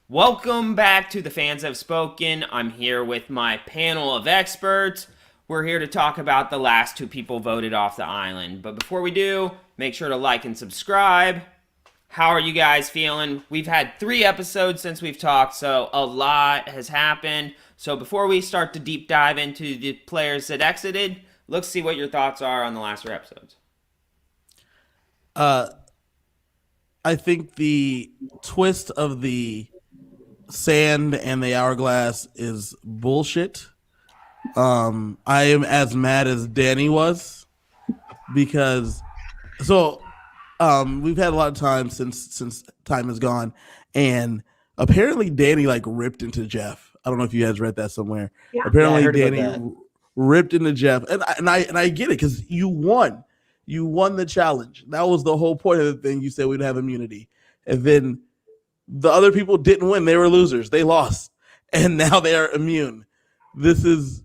Welcome back to The Fans Have Spoken. I'm here with my panel of experts. We're here to talk about the last two people voted off the island. But before we do, make sure to like and subscribe. How are you guys feeling? We've had 3 episodes since we've talked, so a lot has happened. So before we start to deep dive into the players that exited, let's see what your thoughts are on the last 3 episodes. I think the twist of the sand and the hourglass is bullshit. I am as mad as Danny was because we've had a lot of time since time is gone, and apparently Danny ripped into Jeff. I don't know if you guys read that somewhere. Yeah. Apparently Yeah, I heard about Danny that. ripped into Jeff, and I get it because you won. You won the challenge. That was the whole point of the thing. You said we'd have immunity, and then the other people didn't win. They were losers. They lost, and now they are immune. This is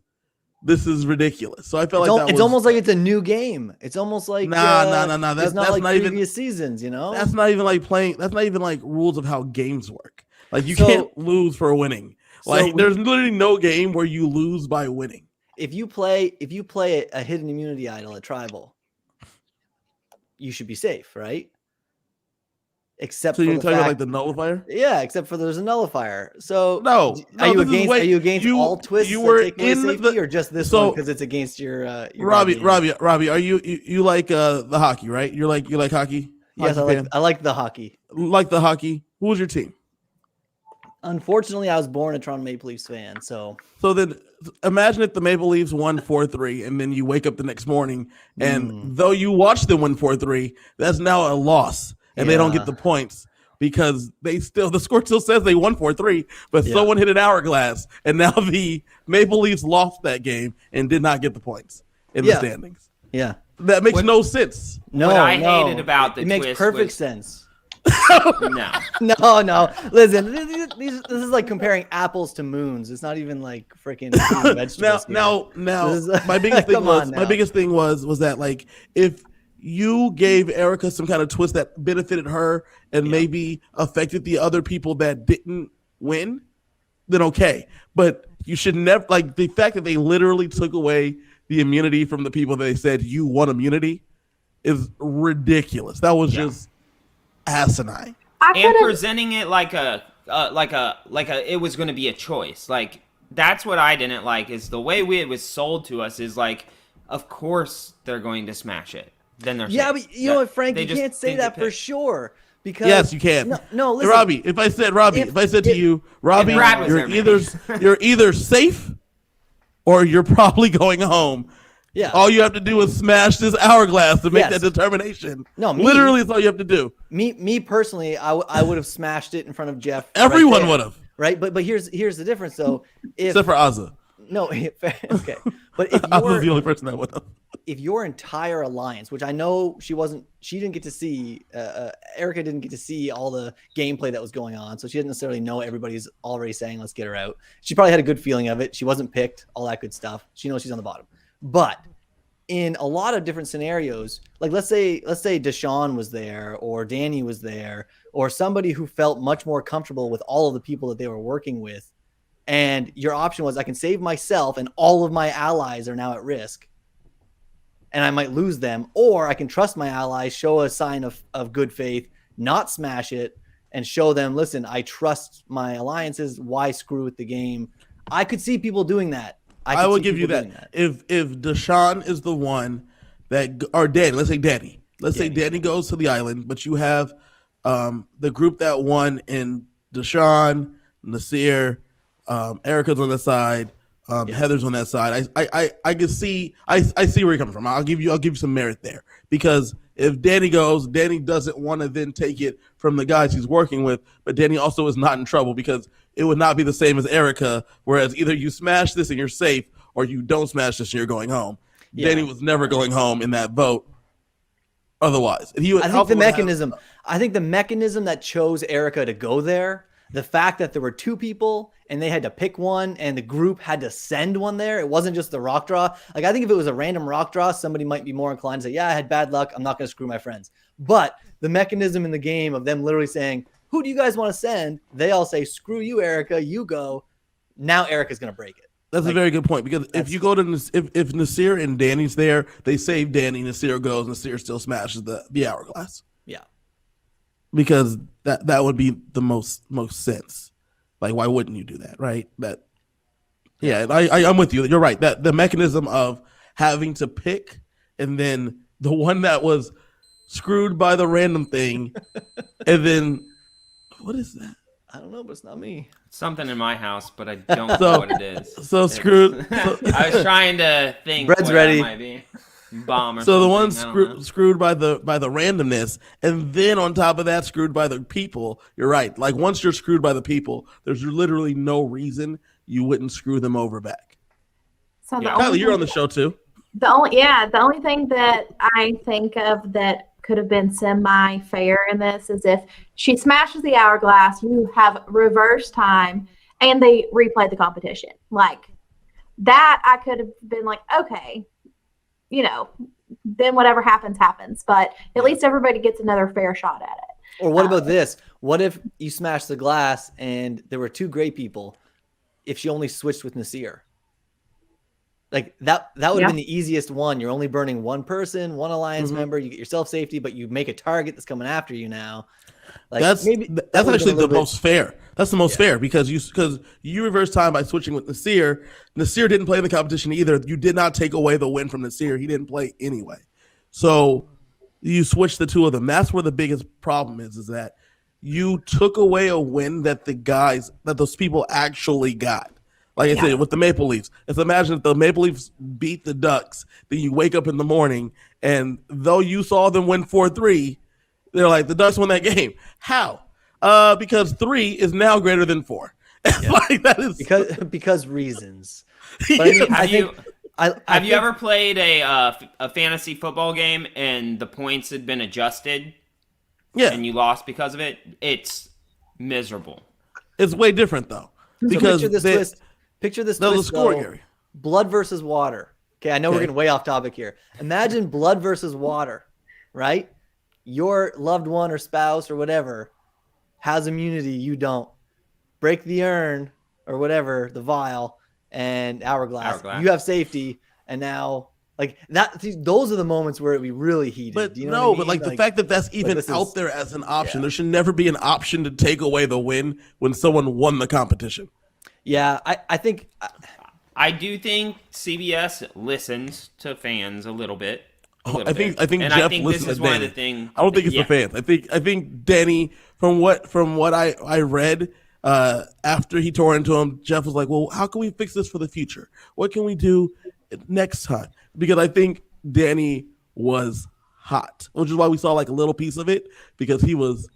ridiculous. So I felt It's almost like it's a new game. It's almost like no. That's not like previous seasons. You know, That's not even like playing. That's not even like rules of how games work. Like you can't lose for winning. There's literally no game where you lose by winning. If you play a hidden immunity idol at tribal, you should be safe, right? Except So for you're the talking fact, about the nullifier? yeah, except for there's a nullifier. So No, are you against all twists you that were take away in safety, or just this one because it's against your Robbie, idea? Robbie, are you like the hockey, right? You like hockey? Yes, Hockey I like the hockey. like the hockey. Who was your team? Unfortunately, I was born a Toronto Maple Leafs fan, so then imagine if the Maple Leafs won 4-3, and then you wake up the next morning, and though you watched them win 4-3, that's now a loss, and they don't get the points because the score still says they won 4-3, but someone hit an hourglass, and now the Maple Leafs lost that game and did not get the points in the standings. Yeah. That makes no sense. No, What I hated about the it makes twist perfect was- sense. No. No. Listen, this is like comparing apples to moons. It's not even like freaking vegetables. Now, This is- my biggest thing Come on was that if you gave Erica some kind of twist that benefited her and maybe affected the other people that didn't win, then okay. But you should never the fact that they literally took away the immunity from the people that they said you won immunity is ridiculous. That was just asinine. And presenting it like it was going to be a choice. Like that's what I didn't like is the way it was sold to us is like, of course they're going to smash it. Then they're safe. But you know what, Frank? You can't say that for sure because yes, you can. No, listen, Robbie. If I said to you, Robbie, you're either safe or you're probably going home. Yeah. All you have to do is smash this hourglass to make that determination. No, literally, it's all you have to do. Me personally, I would have smashed it in front of Jeff. Everyone would have. Right, but here's the difference though. Except for Azza. No, okay. But if I was the only person that would have. If your entire alliance, which I know she didn't get to see, Erica didn't get to see all the gameplay that was going on, so she didn't necessarily know everybody's already saying let's get her out. She probably had a good feeling of it. She wasn't picked, all that good stuff. She knows she's on the bottom. But in a lot of different scenarios, like let's say Deshaun was there or Danny was there or somebody who felt much more comfortable with all of the people that they were working with, and your option was I can save myself and all of my allies are now at risk and I might lose them, or I can trust my allies, show a sign of good faith, not smash it, and show them, listen, I trust my alliances. Why screw with the game? I could see people doing that. I will give you that. If Deshaun is the one that, or Danny, let's say Danny. Let's say Danny goes to the island, but you have the group that won in Deshaun, Nasir, Erica's on that side, Heather's on that side. I can see I see where you're coming from. I'll give you some merit there because if Danny goes, Danny doesn't want to then take it from the guys he's working with, but Danny also is not in trouble because it would not be the same as Erica, whereas either you smash this and you're safe or you don't smash this and you're going home. Yeah. Danny was never going home in that vote otherwise. I think the mechanism that chose Erica to go there, the fact that there were 2 people and they had to pick one and the group had to send one there, it wasn't just the rock draw. Like I think if it was a random rock draw, somebody might be more inclined to say, yeah, I had bad luck, I'm not going to screw my friends. But the mechanism in the game of them literally saying, who do you guys want to send? They all say, screw you, Erica, you go. Now Erica's going to break it. That's a very good point, because if you go to if Nasir and Danny's there, they save Danny. Nasir goes. Nasir still smashes the hourglass. Yeah, because that would be the most sense. Like, why wouldn't you do that, right? I'm with you. You're right. That the mechanism of having to pick, and then the one that was screwed by the random thing, and then what is that? I don't know, but it's not me. Something in my house, but I don't know what it is. So screwed. I was trying to think. Bread's what ready. That might be. Bomb or so something. the one screwed by the randomness, and then on top of that, screwed by the people. You're right. Like, once you're screwed by the people, there's literally no reason you wouldn't screw them over back. So Kylie, you're on the show too. The only thing that I think of that could have been semi-fair in this is if she smashes the hourglass, you have reverse time, and they replay the competition. Like, that I could have been like, okay, then whatever happens, happens. But at least everybody gets another fair shot at it. Or what about this? What if you smashed the glass and there were two gray people if she only switched with Nasir? Like, that would have been the easiest one. You're only burning one person, one alliance member. You get yourself safety, but you make a target that's coming after you now. Like, that's actually the most fair. That's the most fair, because you reverse time by switching with Nasir. Nasir didn't play in the competition either. You did not take away the win from Nasir. He didn't play anyway. So you switch the two of them. That's where the biggest problem is that you took away a win that those people actually got. Like I said, with the Maple Leafs, let's imagine if the Maple Leafs beat the Ducks, then you wake up in the morning, and though you saw them win 4-3, they're like, the Ducks won that game. How? Because 3 is now greater than 4. Like, that is because reasons. But I mean, have you ever played a fantasy football game and the points had been adjusted? Yeah. And you lost because of it? It's miserable. It's way different though. Because picture this that was twist, a scoring though. area. Blood versus water. Okay, I know we're getting way off topic here. Imagine blood versus water, right? Your loved one or spouse or whatever has immunity, you don't. Break the urn or whatever, the vial and hourglass. You have safety, and now like that. Those are the moments where it be really heated. But you know but like the fact that that's even out there as an option, there should never be an option to take away the win when someone won the competition. Yeah, I think. I do think CBS listens to fans a little bit. I think Jeff listens to Danny. I don't think it's the fans. I think Danny, from what I read after he tore into him, Jeff was like, well, how can we fix this for the future? What can we do next time? Because I think Danny was hot, which is why we saw like a little piece of it, because he was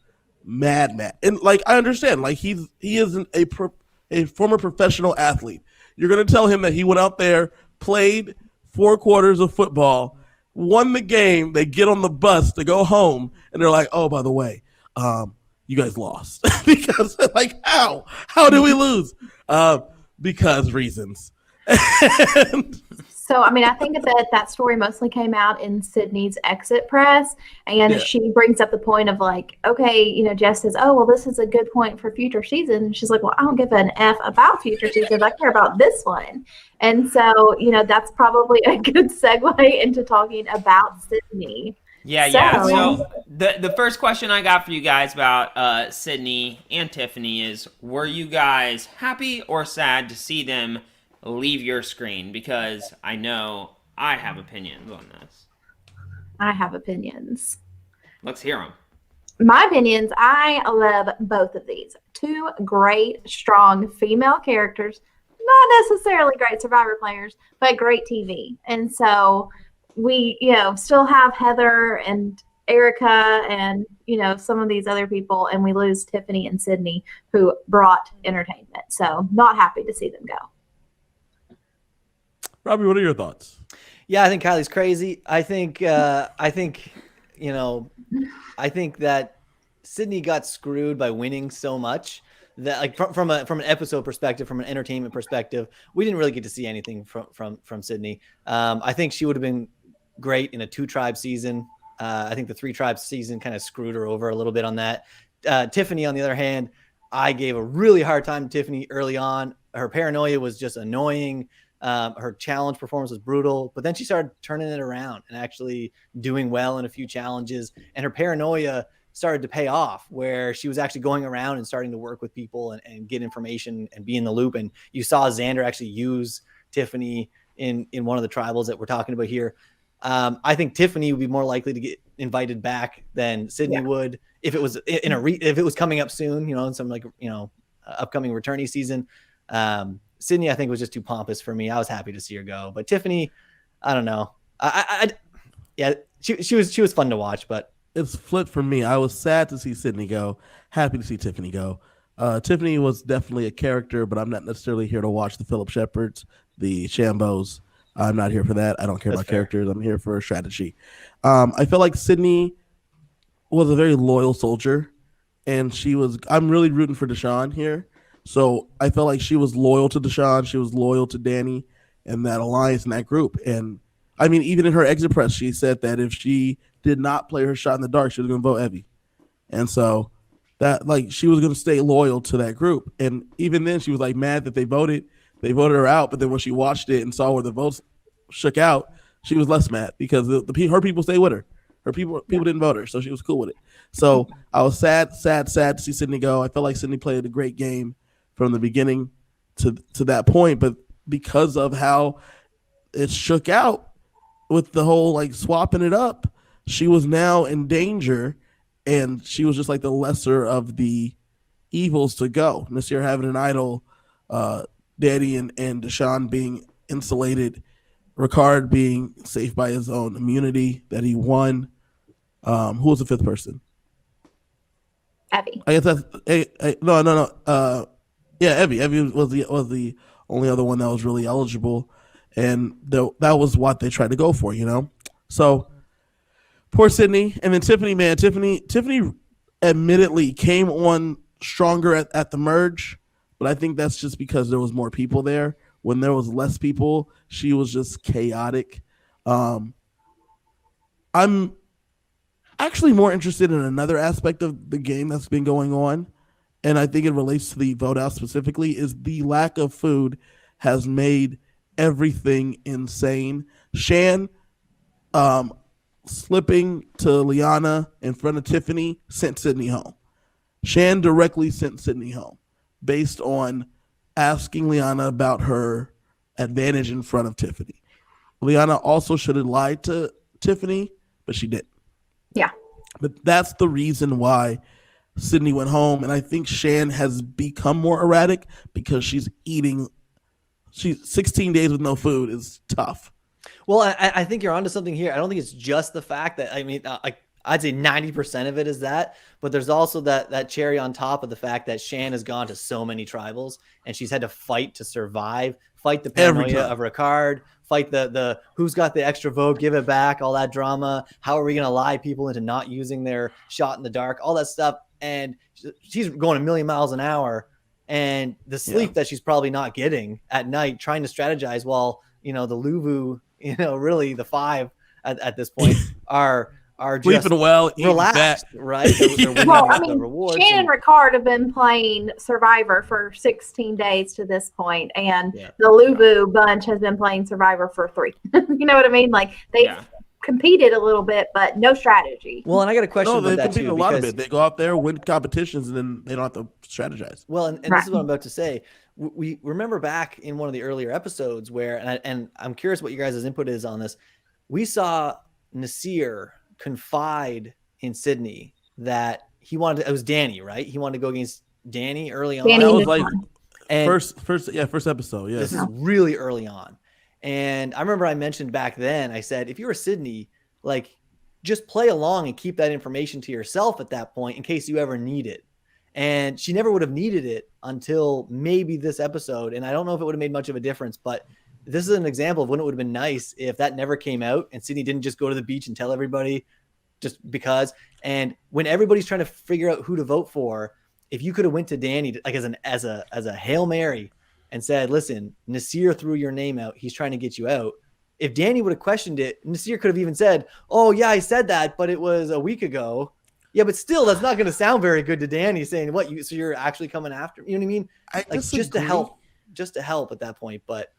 mad. And like, I understand, like he isn't a former professional athlete. You're going to tell him that he went out there, played 4 quarters of football, won the game, they get on the bus to go home, and they're like, oh, by the way, you guys lost. Because, like, how? How did we lose? Because reasons. So, I mean, I think that story mostly came out in Sydney's exit press, and she brings up the point of like, okay, Jess says, oh, well, this is a good point for future seasons. And she's like, well, I don't give an F about future seasons. I care about this one. And so, that's probably a good segue into talking about Sydney. Yeah. So the first question I got for you guys about Sydney and Tiffany is, were you guys happy or sad to see them leave your screen? Because I know I have opinions on this. I have opinions. Let's hear them. My opinions, I love both of these. 2 great, strong female characters, not necessarily great Survivor players, but great TV. And so we, still have Heather and Erica and, some of these other people, and we lose Tiffany and Sydney, who brought entertainment. So not happy to see them go. Robbie, what are your thoughts? Yeah, I think Kylie's crazy. I think that Sydney got screwed by winning so much that, like, from an episode perspective, from an entertainment perspective, we didn't really get to see anything from Sydney. I think she would have been great in a 2-tribe season. I think the 3-tribe season kind of screwed her over a little bit on that. Tiffany, on the other hand, I gave a really hard time to Tiffany early on. Her paranoia was just annoying. Her challenge performance was brutal, but then she started turning it around and actually doing well in a few challenges. And her paranoia started to pay off, where she was actually going around and starting to work with people and get information and be in the loop. And you saw Xander actually use Tiffany in one of the tribals that we're talking about here. I think Tiffany would be more likely to get invited back than Sydney would if it was if it was coming up soon, in some upcoming returnee season. Sydney, I think, was just too pompous for me. I was happy to see her go, but Tiffany, I don't know. She was fun to watch, but it's flipped for me. I was sad to see Sydney go, happy to see Tiffany go. Tiffany was definitely a character, but I'm not necessarily here to watch the Philip Shepherds, the Shambos. I'm not here for that. I don't care about characters. I'm here for a strategy. I feel like Sydney was a very loyal soldier, and I'm really rooting for Deshawn here. So I felt like she was loyal to Deshawn. She was loyal to Danny and that alliance and that group. And I mean, even in her exit press, she said that if she did not play her shot in the dark, she was going to vote Evie. And so that, she was going to stay loyal to that group. And even then, she was mad that they voted her out. But then when she watched it and saw where the votes shook out, she was less mad because her people stayed with her. Her people didn't vote her, so she was cool with it. So I was sad to see Sydney go. I felt like Sydney played a great game from the beginning to that point, but because of how it shook out with the whole swapping it up, she was now in danger, and she was just the lesser of the evils to go. Nasir having an idol, Daddy and Deshawn being insulated, Ricard being safe by his own immunity that he won. Who was the fifth person? Evie. I guess that's no. Evie. Evie was the only other one that was really eligible, and that was what they tried to go for, So poor Sydney, and then Tiffany. Man, Tiffany admittedly came on stronger at the merge, but I think that's just because there was more people there. When there was less people, she was just chaotic. I'm actually more interested in another aspect of the game that's been going on, and I think it relates to the vote out specifically, is the lack of food has made everything insane. Shan slipping to Liana in front of Tiffany sent Sydney home. Shan directly sent Sydney home based on asking Liana about her advantage in front of Tiffany. Liana also should have lied to Tiffany, but she didn't. Yeah. But that's the reason why Sydney went home, and I think Shan has become more erratic because she's 16 days with no food is tough. Well, I think you're onto something here. I don't think it's just the fact that, I'd say 90% of it is that, but there's also that cherry on top of the fact that Shan has gone to so many tribals and she's had to fight to survive, fight the paranoia of Ricard, fight the who's got the extra vote, give it back, all that drama. How are we going to lie people into not using their shot in the dark, all that stuff. And she's going a million miles an hour, and the sleep that she's probably not getting at night, trying to strategize while, the Luvu, really the five at this point are just sleeping well, relaxed, right? Well, Shan and Ricard have been playing Survivor for 16 days to this point, and the Luvu bunch has been playing Survivor for 3. You know what I mean? They've competed a little bit, but no strategy. Well, and I got a question about that too. A lot of it. They go out there, win competitions, and then they don't have to strategize. Well, and this is what I'm about to say. We remember back in one of the earlier episodes where, and I'm curious what you guys' input is on this. We saw Nasir confide in Sydney that he wanted to, it was Danny, right? He wanted to go against Danny early on. That was first episode. Yeah, this is really early on. And I remember I mentioned back then, I said, if you were Sydney, just play along and keep that information to yourself at that point in case you ever need it. And she never would have needed it until maybe this episode. And I don't know if it would have made much of a difference, but this is an example of when it would have been nice if that never came out and Sydney didn't just go to the beach and tell everybody just because. And when everybody's trying to figure out who to vote for, if you could have went to Danny as a Hail Mary and said, listen, Nasir threw your name out. He's trying to get you out. If Danny would have questioned it, Nasir could have even said, oh yeah, I said that, but it was a week ago. Yeah, but still, that's not going to sound very good to Danny saying what you. So you're actually coming after me. You know what I mean? Like just to help at that point. But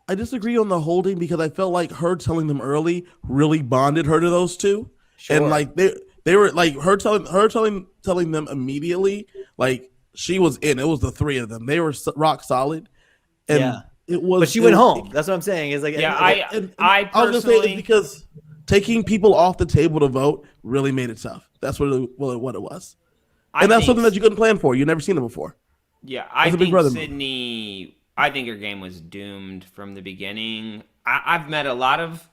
I disagree on the holding because I felt like her telling them early really bonded her to those two, and like they were like her telling them immediately, like she was in. It was the three of them. They were rock solid, and it was. But she went home. That's what I'm saying. Is like I was gonna say it's because taking people off the table to vote really made it tough. That's what it was. And that's something that you couldn't plan for. You've never seen it before. Yeah, I think Sydney, I think her game was doomed from the beginning. I've met a lot of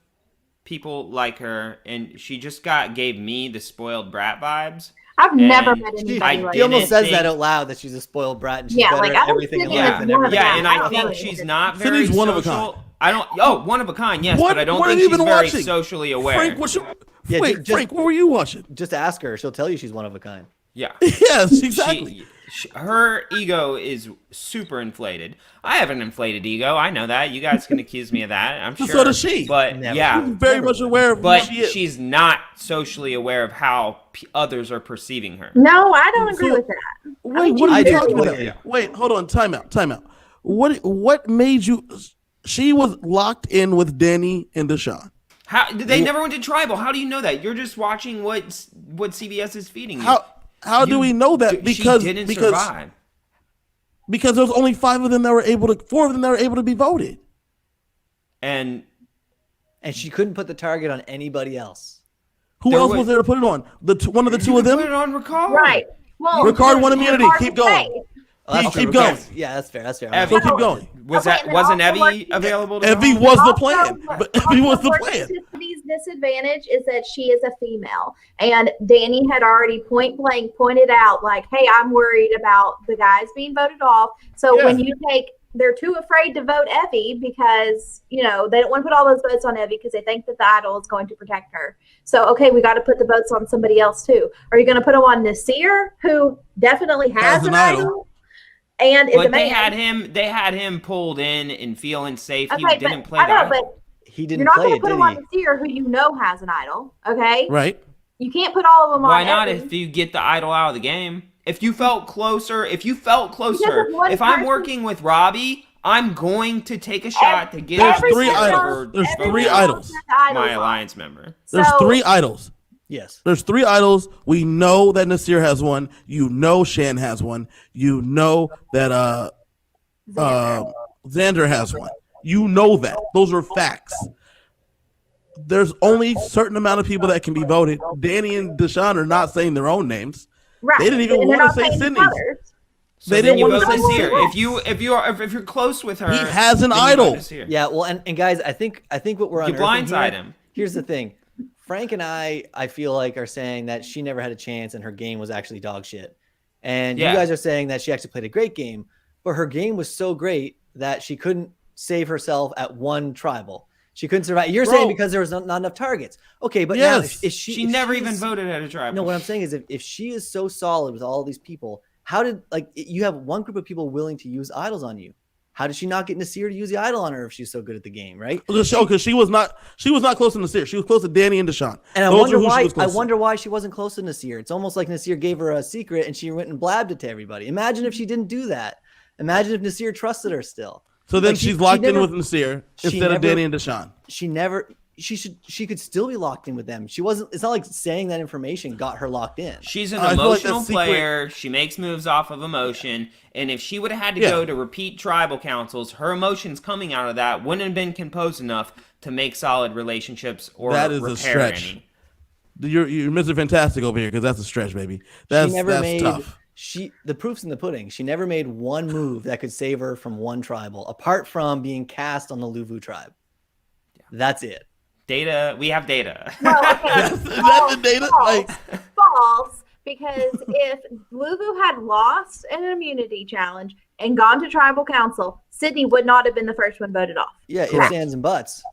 people like her, and she just gave me the spoiled brat vibes. I've never met anybody like She almost says that out loud, that she's a spoiled brat and she's better at everything in life than everything. Yeah, and I think she's not very Sydney's one social. of a kind. One of a kind, yes, but I don't think she's very socially aware. Frank, Frank, what were you watching? Just ask her. She'll tell you she's one of a kind. Yeah. Yes, exactly. Her ego is super inflated. I have an inflated ego. I know that. You guys can accuse me of that. I'm sure. So does she. But she's very much aware of but who she is. She's not socially aware of how others are perceiving her. No, I don't agree with that. Wait, what are you talking about? Wait, hold on. Time out. What made you? She was locked in with Danny and Deshaun. How they never went to tribal? How do you know that? You're just watching what CBS is feeding you. How do we know that? Because she didn't survive. Because there was only 4 of them that were able to be voted. And she couldn't put the target on anybody else. Who else was there to put it on? One of the two of them? Put it on Ricard. Right. Well, Ricard won immunity. Keep going. Keep going. Yeah, that's fair. So keep going. Wasn't Evie available? Evie was the plan. But Evie was the plan. Tiffany's disadvantage is that she is a female, and Danny had already point blank pointed out, like, "Hey, I'm worried about the guys being voted off." So when you they're too afraid to vote Evie because they don't want to put all those votes on Evie because they think that the idol is going to protect her. So okay, we got to put the votes on somebody else too. Are you going to put them on Nasir, who definitely has an idol? And but they had him pulled in and feeling safe. He didn't play that. But he didn't you're not play going it, to put him on Nasir, who has an idol. Okay, right? You can't put all of them on. Why not? Evie. If you get the idol out of the game, if you felt closer, if I'm working with Robbie, I'm going to take a shot to get. There's 3 idols. There's 3 idols. My alliance member. There's 3 idols. Yes. There's 3 idols. We know that Nasir has one. You know Shan has one. You know that Xander has one. You know that. Those are facts. There's only a certain amount of people that can be voted. Danny and Deshaun are not saying their own names. Right. They didn't even want to say Sydney's. So they didn't want to say Nasir. If you're close with her, he has an idol. Yeah. Well, and guys, I think what we're you blindside him. Here's the thing. Frank and I feel like are saying that she never had a chance and her game was actually dog shit. And you guys are saying that she actually played a great game, but her game was so great that she couldn't save herself at one tribal. She couldn't survive. You're saying because there was not enough targets. Okay, but now if she never even voted at a tribal. No, what I'm saying is if she is so solid with all these people, how did you have one group of people willing to use idols on you? How did she not get Nasir to use the idol on her if she's so good at the game, right? Because she was not close to Nasir. She was close to Danny and Deshaun. And I wonder why she wasn't close to Nasir. It's almost like Nasir gave her a secret and she went and blabbed it to everybody. Imagine if she didn't do that. Imagine if Nasir trusted her still. So then she's locked in with Nasir instead of Danny and Deshaun. She could still be locked in with them. She wasn't. It's not like saying that information got her locked in. She's an emotional player. She makes moves off of emotion. And if she would have had to go to repeat tribal councils, her emotions coming out of that wouldn't have been composed enough to make solid relationships or repair a stretch. any. You're Mr. Fantastic over here because that's a stretch, baby. That's tough. The proof's in the pudding. She never made one move that could save her from one tribal, apart from being cast on the Luvu tribe. Yeah. That's it. Data. We have data. Well, okay. That's the data. False. Because if Luvu had lost an immunity challenge and gone to tribal council, Sydney would not have been the first one voted off. Yeah, ifs, ands, and buts.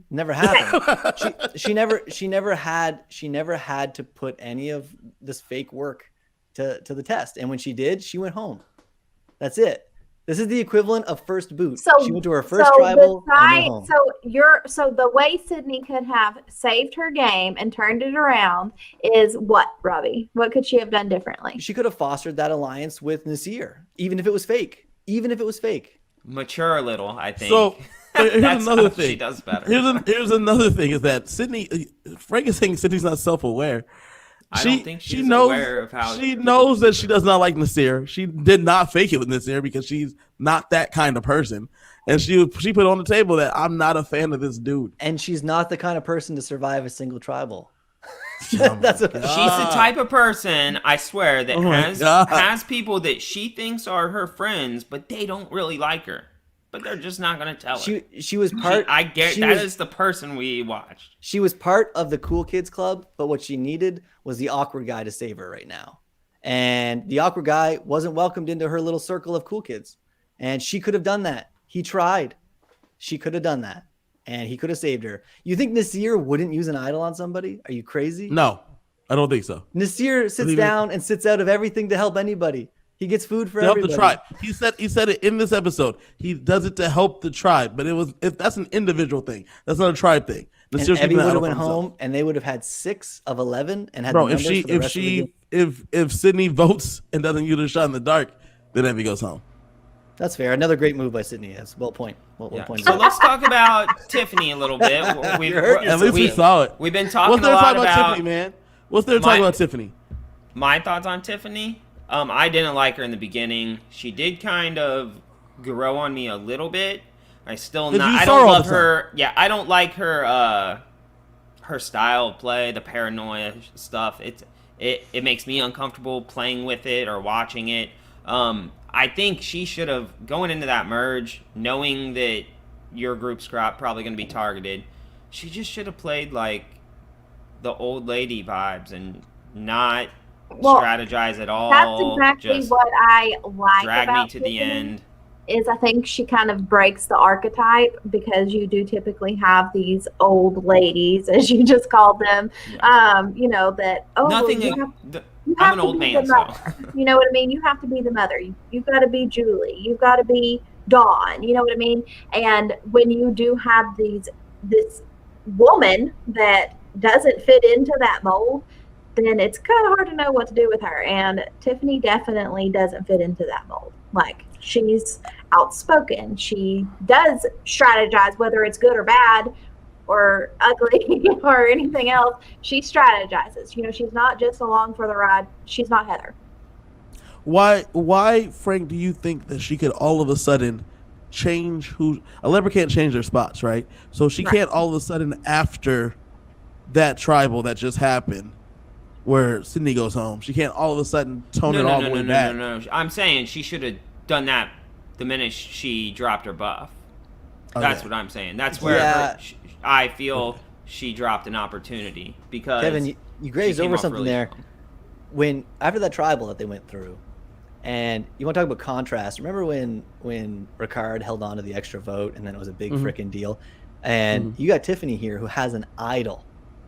Never happened. she never had to put any of this fake work to the test. And when she did, she went home. That's it. This is the equivalent of first boot. So she went to her first tribal and went home. So the way Sydney could have saved her game and turned it around is what, Robbie? What could she have done differently? She could have fostered that alliance with Nasir, even if it was fake. Mature a little, I think. So here's That's another how thing. She does better. Here's another thing is that Frank is saying Sydney's not self-aware. I don't think she's knows, aware of how she knows that she does not like Nasir. She did not fake it with Nasir because she's not that kind of person. And she put on the table that I'm not a fan of this dude. And she's not the kind of person to survive a single tribal. That's She's the type of person, I swear, that has people that she thinks are her friends, but they don't really like her. But they're just not going to tell her. She was part. Is the person we watched. She was part of the cool kids club, but what she needed was the awkward guy to save her right now. And the awkward guy wasn't welcomed into her little circle of cool kids. And she could have done that. He tried. She could have done that. And he could have saved her. You think Nasir wouldn't use an idol on somebody? Are you crazy? No, I don't think so. Nasir sits down and sits out of everything to help anybody. He gets food for to everybody. Help the tribe. He said it in this episode. He does it to help the tribe, but if that's an individual thing. That's not a tribe thing. And Evie would have went home, and they would have had 6 of 11 and had. Bro, the numbers for the rest of the game. if Sydney votes and doesn't use a shot in the dark, then Evie goes home. That's fair. Another great move by Sydney. Yes, well point. So let's talk about Tiffany a little bit. At least we saw it. We've been talking What's there a to lot talk about Tiffany, man? What's there to talk about Tiffany? My thoughts on Tiffany? I didn't like her in the beginning. She did kind of grow on me a little bit. I don't love her. Yeah, I don't like her her style of play, the paranoia stuff. It makes me uncomfortable playing with it or watching it. I think she should have, going into that merge, knowing that your group's probably going to be targeted, she just should have played like the old lady vibes and not strategize at all. That's exactly what I like drag about me to Tiffany, the end. is I think she kind of breaks the archetype, because you do typically have these old ladies, as you just called them, that, I'm an old man, so. You know what I mean? You have to be the mother. You've got to be Julie. You've got to be Dawn. You know what I mean? And when you do have this woman that doesn't fit into that mold, then it's kind of hard to know what to do with her. And Tiffany definitely doesn't fit into that mold. Like, she's outspoken. She does strategize, whether it's good or bad or ugly or anything else. She strategizes. She's not just along for the ride. She's not Heather. Why, Frank, do you think that she could all of a sudden change a leopard can't change their spots, right? So she can't all of a sudden, after that tribal that just happened, where Sydney goes home, she can't all of a sudden tone it all the way back. No. I'm saying she should have done that the minute she dropped her buff. That's what I'm saying. That's where I feel she dropped an opportunity, because Kevin, you grazed over something really there. When after that tribal that they went through, and you want to talk about contrast. Remember when Ricard held on to the extra vote, and then it was a big freaking deal, and you got Tiffany here who has an idol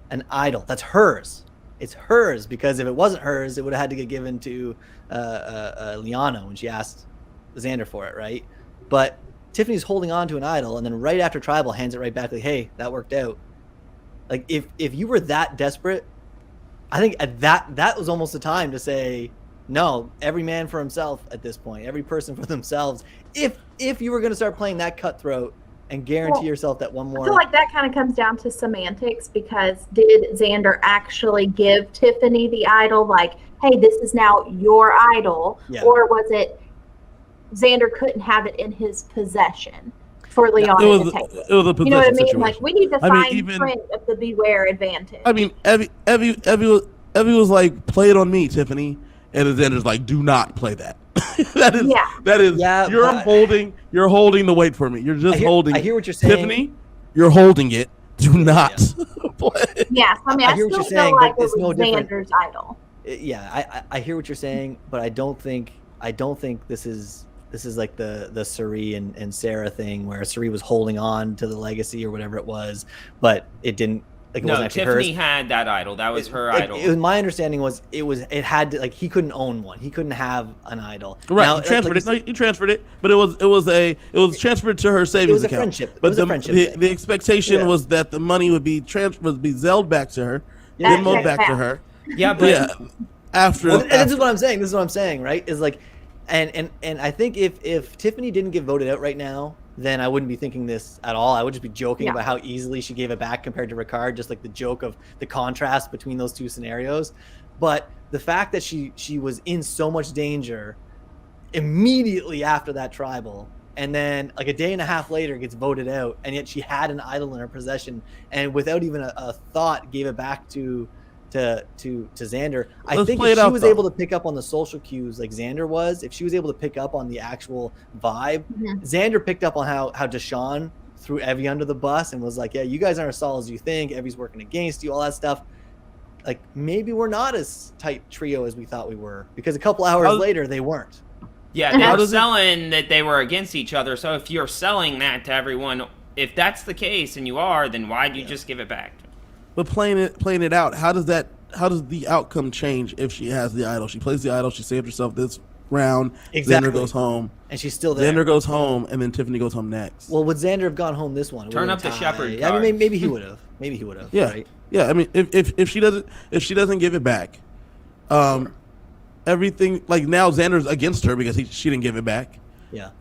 that's hers. It's hers, because if it wasn't hers, it would have had to get given to Liana when she asked Xander for it, right? But Tiffany's holding on to an idol, and then right after tribal hands it right back, like, hey, that worked out. Like, if you were that desperate, I think that was almost the time to say, no, every man for himself at this point, every person for themselves. If you were going to start playing that cutthroat and guarantee yourself that one more. I feel like that kind of comes down to semantics, because did Xander actually give Tiffany the idol, like, hey, this is now your idol, or was it Xander couldn't have it in his possession for Liana to take it? It was a possession You know what I mean? situation. Like, we need to find print of the beware advantage. I mean, Evie was like, play it on me, Tiffany, and Xander's like, do not play that. that is you're holding the weight for me. You're just holding. I hear what you're saying, Tiffany. You're holding it. Do not play. Yeah, I mean, I hear what you're still saying, feel like but it it's was no different. Xander's idol. I hear what you're saying, but I don't think this is like the Suri and Sarah thing, where Suri was holding on to the legacy or whatever it was, but it didn't Like it No, wasn't actually Tiffany hers. had that idol. That was her idol. My understanding was it had to, like, he couldn't own one. He couldn't have an idol. Right, Now, he transferred it. No, he transferred it, but it was transferred to her savings was a account. friendship. It But was a friendship thing. the expectation Yeah. was that the money would be zelled back to her, Yeah. Venmoed back to her. yeah, but Yeah, after. Well, and this after- is what I'm saying. This is what I'm saying, right? Is like, and I think if Tiffany didn't get voted out right now, then I wouldn't be thinking this at all. I would just be joking Yeah. about how easily she gave it back compared to Ricard, just like the joke of the contrast between those two scenarios. But the fact that she was in so much danger immediately after that tribal, and then like a day and a half later gets voted out, and yet she had an idol in her possession, and without even a thought gave it back to Xander. I Let's think play if it she out, was though. able to pick up on the social cues like Xander was, if she was able to pick up on the actual vibe, Xander picked up on how Deshaun threw Evie under the bus and was like, yeah, you guys aren't as solid as you think. Evie's working against you, all that stuff. Like, maybe we're not as tight trio as we thought we were, because a couple hours later they weren't. yeah, they How were does it- selling that they were against each other. So if you're selling that to everyone, if that's the case and you are, then why'd you just give it back? But playing it out, how does the outcome change if she has the idol? She plays the idol. She saved herself this round. Exactly. Xander goes home. And she's still there. Xander goes home, and then Tiffany goes home next. Well, would Xander have gone home this one? It Turn would've up the been a Shepherd tie. I mean, card. maybe he would have. Maybe he would have. Yeah, Right? yeah. I mean, if she doesn't give it back, everything, like, now Xander's against her because she didn't give it back. Yeah.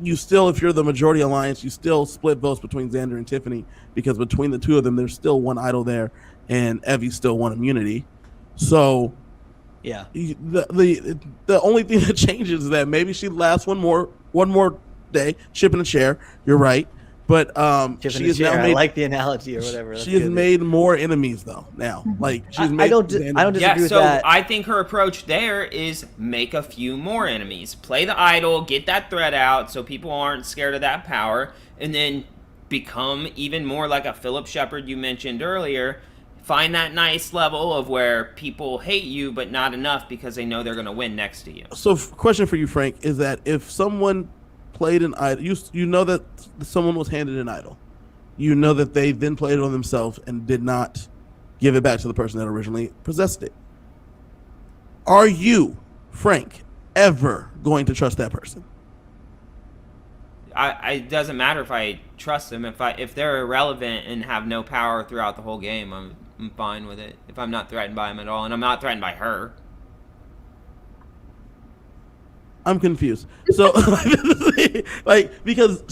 You still, if you're the majority alliance, you still split votes between Xander and Tiffany, because between the two of them, there's still one idol there, and Evie still won immunity. So Yeah. the only thing that changes is that maybe she lasts one more day, chip in a chair. You're right, but Chip in she the has chair. now I made like the analogy or whatever. That's she has good. made more enemies though. Now, like, she's made. I don't disagree Yeah, with so that. I think her approach there is make a few more enemies. Play the idol, get that threat out so people aren't scared of that power, and then become even more like a Philip Shepard you mentioned earlier. Find that nice level of where people hate you, but not enough because they know they're going to win next to you. So, question for you, Frank, is that if someone played an idol, you know that someone was handed an idol, you know that they then played it on themselves and did not give it back to the person that originally possessed it. Are you, Frank, ever going to trust that person? It doesn't matter if I trust them. If they're irrelevant and have no power throughout the whole game, I'm fine with it. If I'm not threatened by them at all, and I'm not threatened by her. I'm confused. So, like, because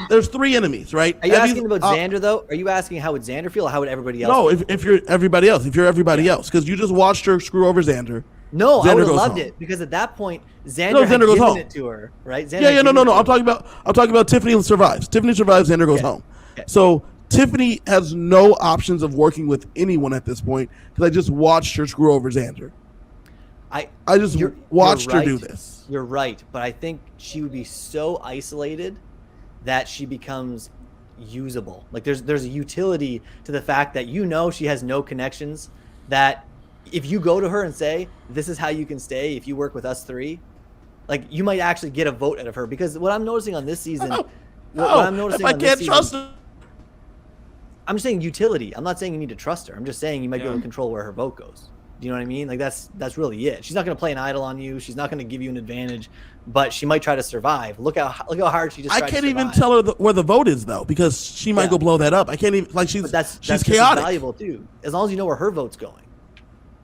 there's three enemies, right? Are you Evie's- asking about Xander though? Are you asking how would Xander feel, or how would everybody else? No, feel? if you're everybody else, because you just watched her screw over Xander. No, I Xander would have goes loved home. it, because at that point Xander, No, had Xander goes given home. it to her, right? Xander Yeah, had no. given it to I'm her. talking about Tiffany survives. Tiffany survives. Xander goes Okay. home. Okay. So Tiffany has no options of working with anyone at this point, because I just watched her screw over Xander. I just You're watched her do right. this. You're right, but I think she would be so isolated that she becomes usable. Like there's a utility to the fact that she has no connections, that if you go to her and say, this is how you can stay if you work with us three, like, you might actually get a vote out of her. Because what I'm noticing on this season, what I'm noticing if I on this can't season, trust her. I'm just saying utility. I'm not saying you need to trust her. I'm just saying you might be able Yeah. to control where her vote goes. Do you know what I mean? Like, that's really it. She's not going to play an idol on you. She's not going to give you an advantage, but she might try to survive. Look how hard she just. I tried can't to even survive. tell her where the vote is though, because she might Yeah. go blow that up. I can't even, like, But that's she's just chaotic. as valuable too. As long as you know where her vote's going.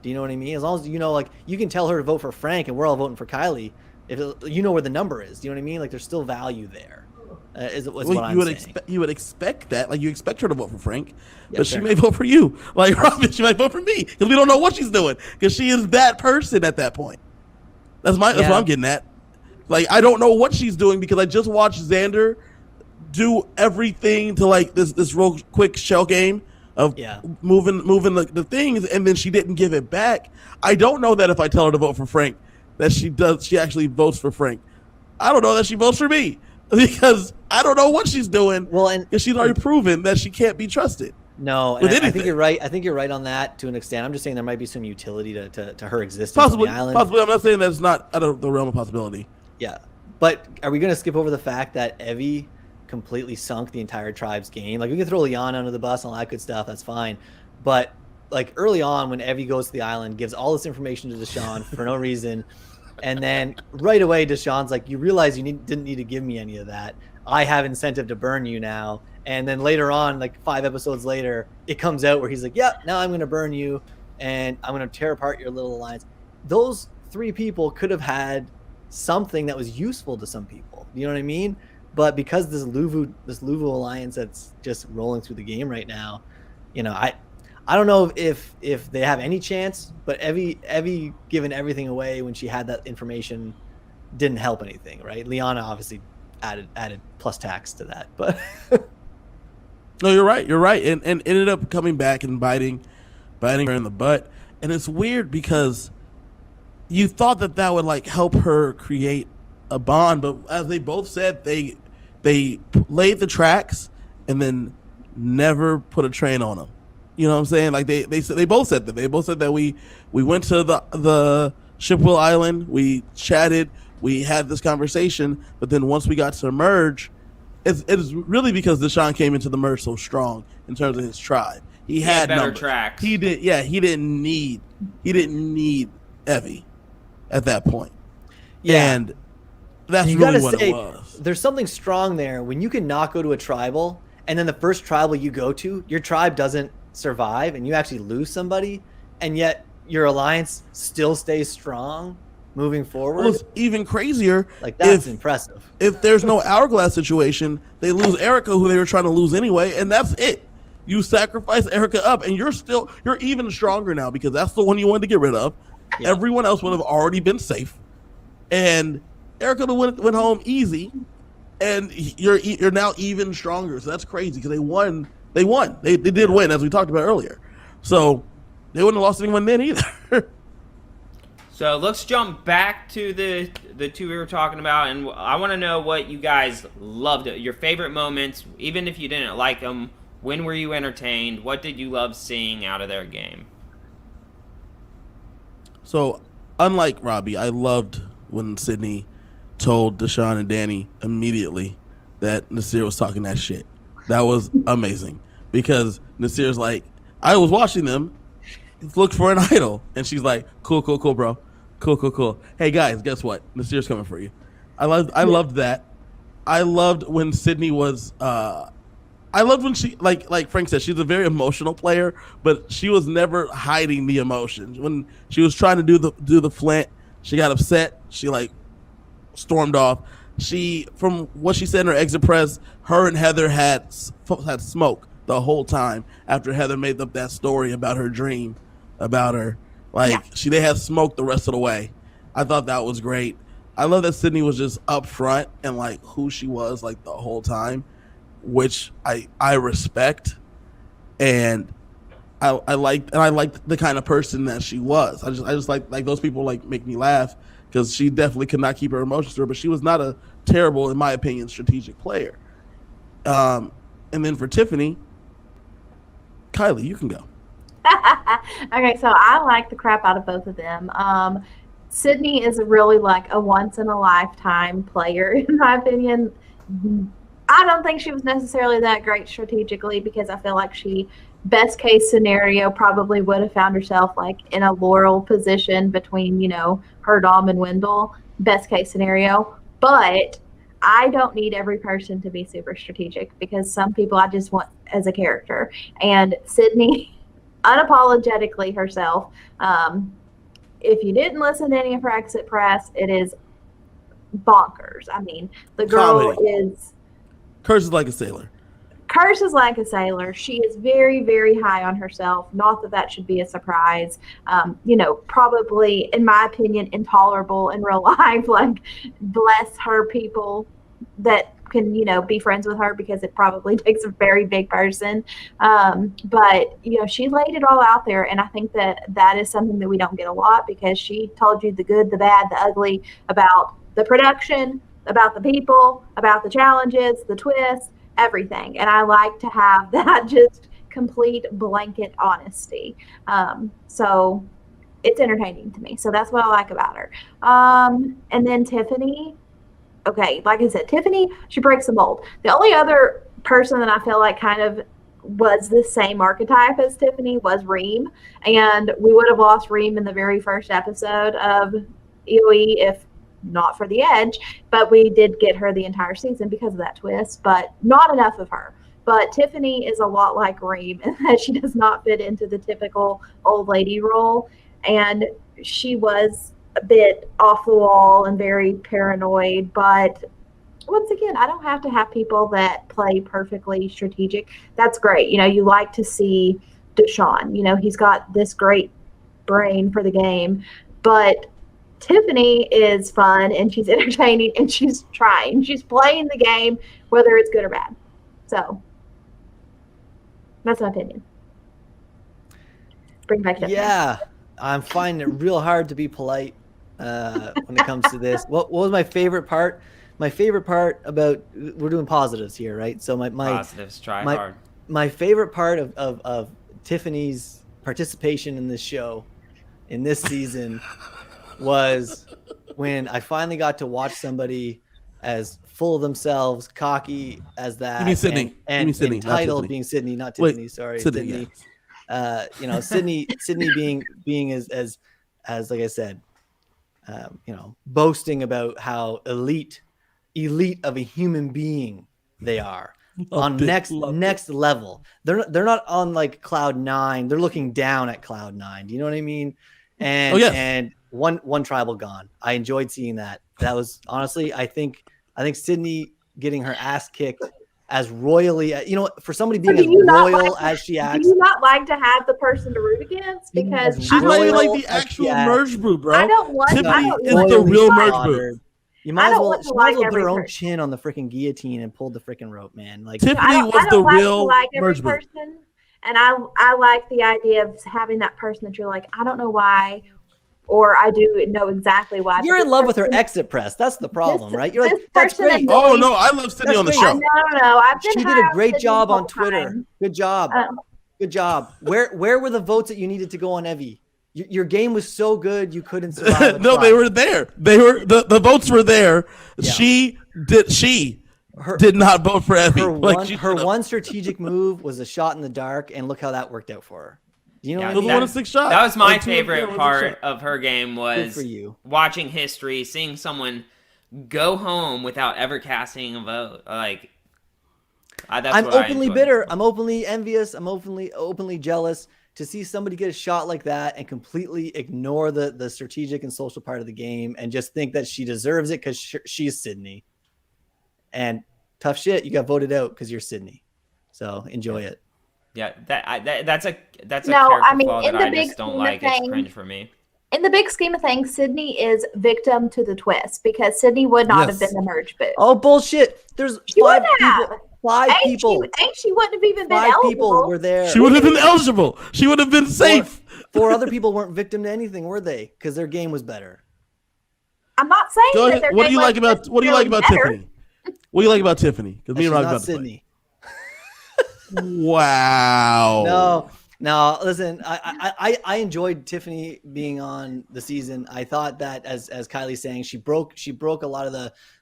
Do you know what I mean? As long as you know, like, you can tell her to vote for Frank, and we're all voting for Kiley. If you know where the number is, do you know what I mean? Like, there's still value there. Is what I'm saying. You would expect that. Like, you expect her to vote for Frank, Yeah, but she fair may enough. vote for you. Like, Robbie, she might vote for me, because we don't know what she's doing, because she is that person at that point. That's what Yeah. I'm getting at. Like, I don't know what she's doing, because I just watched Xander do everything to, like, this real quick shell game of moving the things, and then she didn't give it back. I don't know that if I tell her to vote for Frank, that she actually votes for Frank. I don't know that she votes for me, because I don't know what she's doing. Well, and because she's already proven that she can't be trusted. No, and with I think anything. you're right. I think you're right on that to an extent. I'm just saying there might be some utility to her existence Possibly, on the island. possibly. I'm not saying that's not out of the realm of possibility. Yeah, but are we going to skip over the fact that Evie completely sunk the entire tribe's game. Like we can throw Liana under the bus and all that good stuff. That's fine. But like early on when Evie goes to the island, gives all this information to Deshaun for no reason. And then right away, Deshaun's like, you realize you didn't need to give me any of that. I have incentive to burn you now. And then later on, like 5 episodes later, it comes out where he's like, yeah, now I'm going to burn you and I'm going to tear apart your little alliance. Those 3 people could have had something that was useful to some people. You know what I mean? But because this Luvu alliance that's just rolling through the game right now, you know, I don't know if they have any chance, but Evie giving everything away when she had that information didn't help anything, right? Liana obviously added plus tax to that, but no, you're right, and ended up coming back and biting her in the butt. And it's weird because you thought that would like help her create a bond, but as they both said, they laid the tracks and then never put a train on them. You know what I'm saying? Like they both said that. They both said that we went to the Shipwheel Island, we chatted, we had this conversation, but then once we got to the merge, it's really because Deshaun came into the merge so strong in terms of his tribe. He had better numbers. tracks. He didn't need Evie at that point. yeah. And that's You really gotta what say, it was. there's something strong there when you can not go to a tribal, and then the first tribal you go to, your tribe doesn't survive, and you actually lose somebody, and yet your alliance still stays strong moving forward. Well, it's even crazier. Like that's impressive. If there's no hourglass situation, they lose Erica, who they were trying to lose anyway, and that's it. You sacrifice Erica up, and you're even stronger now because that's the one you wanted to get rid of. Yeah. Everyone else would have already been safe, and Erica went home easy, and you're now even stronger. So that's crazy because they won. They did win, as we talked about earlier. So they wouldn't have lost anyone then either. So let's jump back to the 2 we were talking about, and I want to know what you guys loved, your favorite moments, even if you didn't like them. When were you entertained? What did you love seeing out of their game? So, unlike Robbie, I loved when Sydney told Deshaun and Danny immediately that Nasir was talking that shit. That was amazing because Nasir's like, I was watching them look for an idol, and she's like, cool, bro, cool. Hey guys, guess what? Nasir's coming for you. I loved that. I loved when Sydney was. I loved when she like Frank said, she's a very emotional player, but she was never hiding the emotions. When she was trying to do the Flint, she got upset. She like stormed off. From what she said in her exit press, her and Heather had smoke the whole time after Heather made up that story about her dream about her. They had smoke the rest of the way. I thought that was great. I love that Sydney was just upfront and like who she was like the whole time, which I respect, and I liked the kind of person that she was. I just like those people like make me laugh because she definitely could not keep her emotions to her, but she was not a terrible, in my opinion, strategic player. And then for Tiffany, Kiley, you can go. Okay, so I like the crap out of both of them. Sydney is really like a once in a lifetime player, in my opinion. I don't think she was necessarily that great strategically because I feel like she, best case scenario, probably would have found herself like in a Laurel position between, her Dom and Wendell, best case scenario. But I don't need every person to be super strategic because some people I just want as a character. And Sydney, unapologetically herself, if you didn't listen to any of her exit press, it is bonkers. I mean, the girl is... Curses like a sailor. Curses like a sailor. She is very, very high on herself. Not that should be a surprise. Probably, in my opinion, intolerable in real life. Like, bless her people that can, be friends with her because it probably takes a very big person. But she laid it all out there. And I think that is something that we don't get a lot because she told you the good, the bad, the ugly about the production, about the people, about the challenges, the twists, everything. And I like to have that just complete blanket honesty. So it's entertaining to me. So that's what I like about her. And then Tiffany, okay, like I said, Tiffany, she breaks the mold. The only other person that I feel like kind of was the same archetype as Tiffany was Reem, and we would have lost Reem in the very first episode of EOE if not for the Edge, but we did get her the entire season because of that twist, but not enough of her. But Tiffany is a lot like Reem in that she does not fit into the typical old lady role, and she was a bit off the wall and very paranoid, but once again, I don't have to have people that play perfectly strategic. That's great. You know, you like to see Deshaun. You know, he's got this great brain for the game, but Tiffany is fun and she's entertaining and she's trying. She's playing the game, whether it's good or bad. So that's my opinion. Bring back Tiffany. Yeah, I'm finding it real hard to be polite when it comes to this. What was my favorite part? My favorite part about, we're doing positives here, right? So my Positives, try hard. My favorite part of Tiffany's participation in this show, in this season, was when I finally got to watch somebody as full of themselves, cocky as that. You mean Sydney? And Sydney, entitled, being Sydney, not Tiffany. Wait, sorry, Sydney. Yeah. You know, Sydney being as like I said, you know, boasting about how elite of a human being they are. On next level. They're not on like cloud 9. They're looking down at cloud 9. Do you know what I mean? And and one tribal gone. I enjoyed seeing that. That was honestly, I think Sydney getting her ass kicked as royally, you know, for somebody being as royal as she acts. Do you not like to have the person to root against? Because she's not even like the actual merge brew, bro. I don't want. Tiffany is the real merge brew. You might as well put her own chin on the freaking guillotine and pull the freaking rope, man. Like Tiffany was the real merge brew. And I like the idea of having that person that you're like, I don't know why, or I do know exactly why. You're in love with her exit press. That's the problem, right? You're like, that's great. Oh no, I love Sydney on the show. No, she did a great job on Twitter. Good job. Good job. Where were the votes that you needed to go on Evie? Your game was so good you couldn't survive. No, they were there. They were the votes were there. Yeah. She did not vote for Evie. Her one strategic move was a shot in the dark, and look how that worked out for her. You know, what I mean? That was my favorite part of her game was for you. Watching history, seeing someone go home without ever casting a vote. Like, I'm openly bitter. I'm openly envious. I'm openly jealous to see somebody get a shot like that and completely ignore the strategic and social part of the game and just think that she deserves it because she's Sydney. And tough shit, you got voted out because you're Sydney. So enjoy it. Yeah, that's a character flaw that I just don't like. It's cringe for me. In the big scheme of things, Sydney is victim to the twist because Sydney would not have been the merge boot. Oh, bullshit. There's five people. She wouldn't have even been eligible. 5 people were there. She would have been eligible. She would have been safe. 4 other people weren't victim to anything, were they? Because their game was better. I'm not saying that their What do you like about Tiffany? What do you like about Tiffany? Because me and Robbie about Sydney. Wow. No. Listen, I enjoyed Tiffany being on the season. I thought that as Kiley's saying, she broke a lot of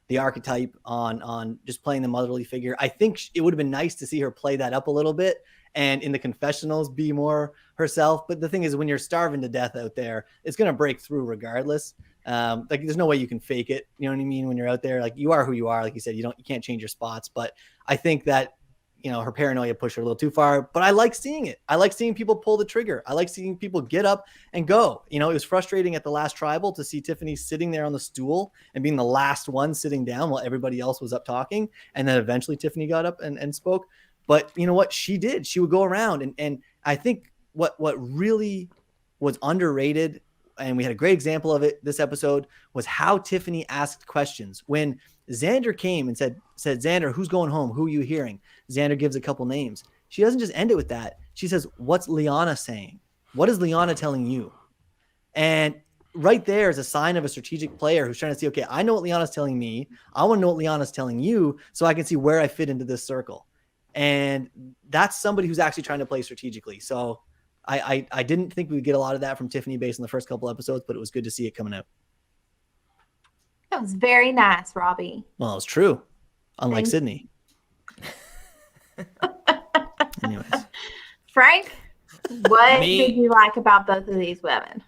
the archetype on just playing the motherly figure. I think it would have been nice to see her play that up a little bit and in the confessionals be more herself. But the thing is, when you're starving to death out there, it's going to break through regardless. Like there's no way you can fake it. You know what I mean? When you're out there, like you are who you are. Like you said, you can't change your spots. But I think that, you know, her paranoia pushed her a little too far, but I like seeing it. I like seeing people pull the trigger. I like seeing people get up and go. You know, it was frustrating at the last tribal to see Tiffany sitting there on the stool and being the last one sitting down while everybody else was up talking. And then eventually Tiffany got up and spoke. But you know what she did? She would go around. And I think what really was underrated, and we had a great example of it this episode, was how Tiffany asked questions. When Xander came and said, Xander, who's going home? Who are you hearing? Xander gives a couple names. She doesn't just end it with that. She says, what's Liana saying? What is Liana telling you? And right there is a sign of a strategic player who's trying to see, okay, I know what Liana's telling me. I want to know what Liana's telling you so I can see where I fit into this circle. And that's somebody who's actually trying to play strategically. So I didn't think we would get a lot of that from Tiffany based on the first couple episodes, but it was good to see it coming out. That was very nice, Robbie. Well, it's true. Unlike Thanks. Sydney. Anyways. Frank, what Me? did you like about both of these women?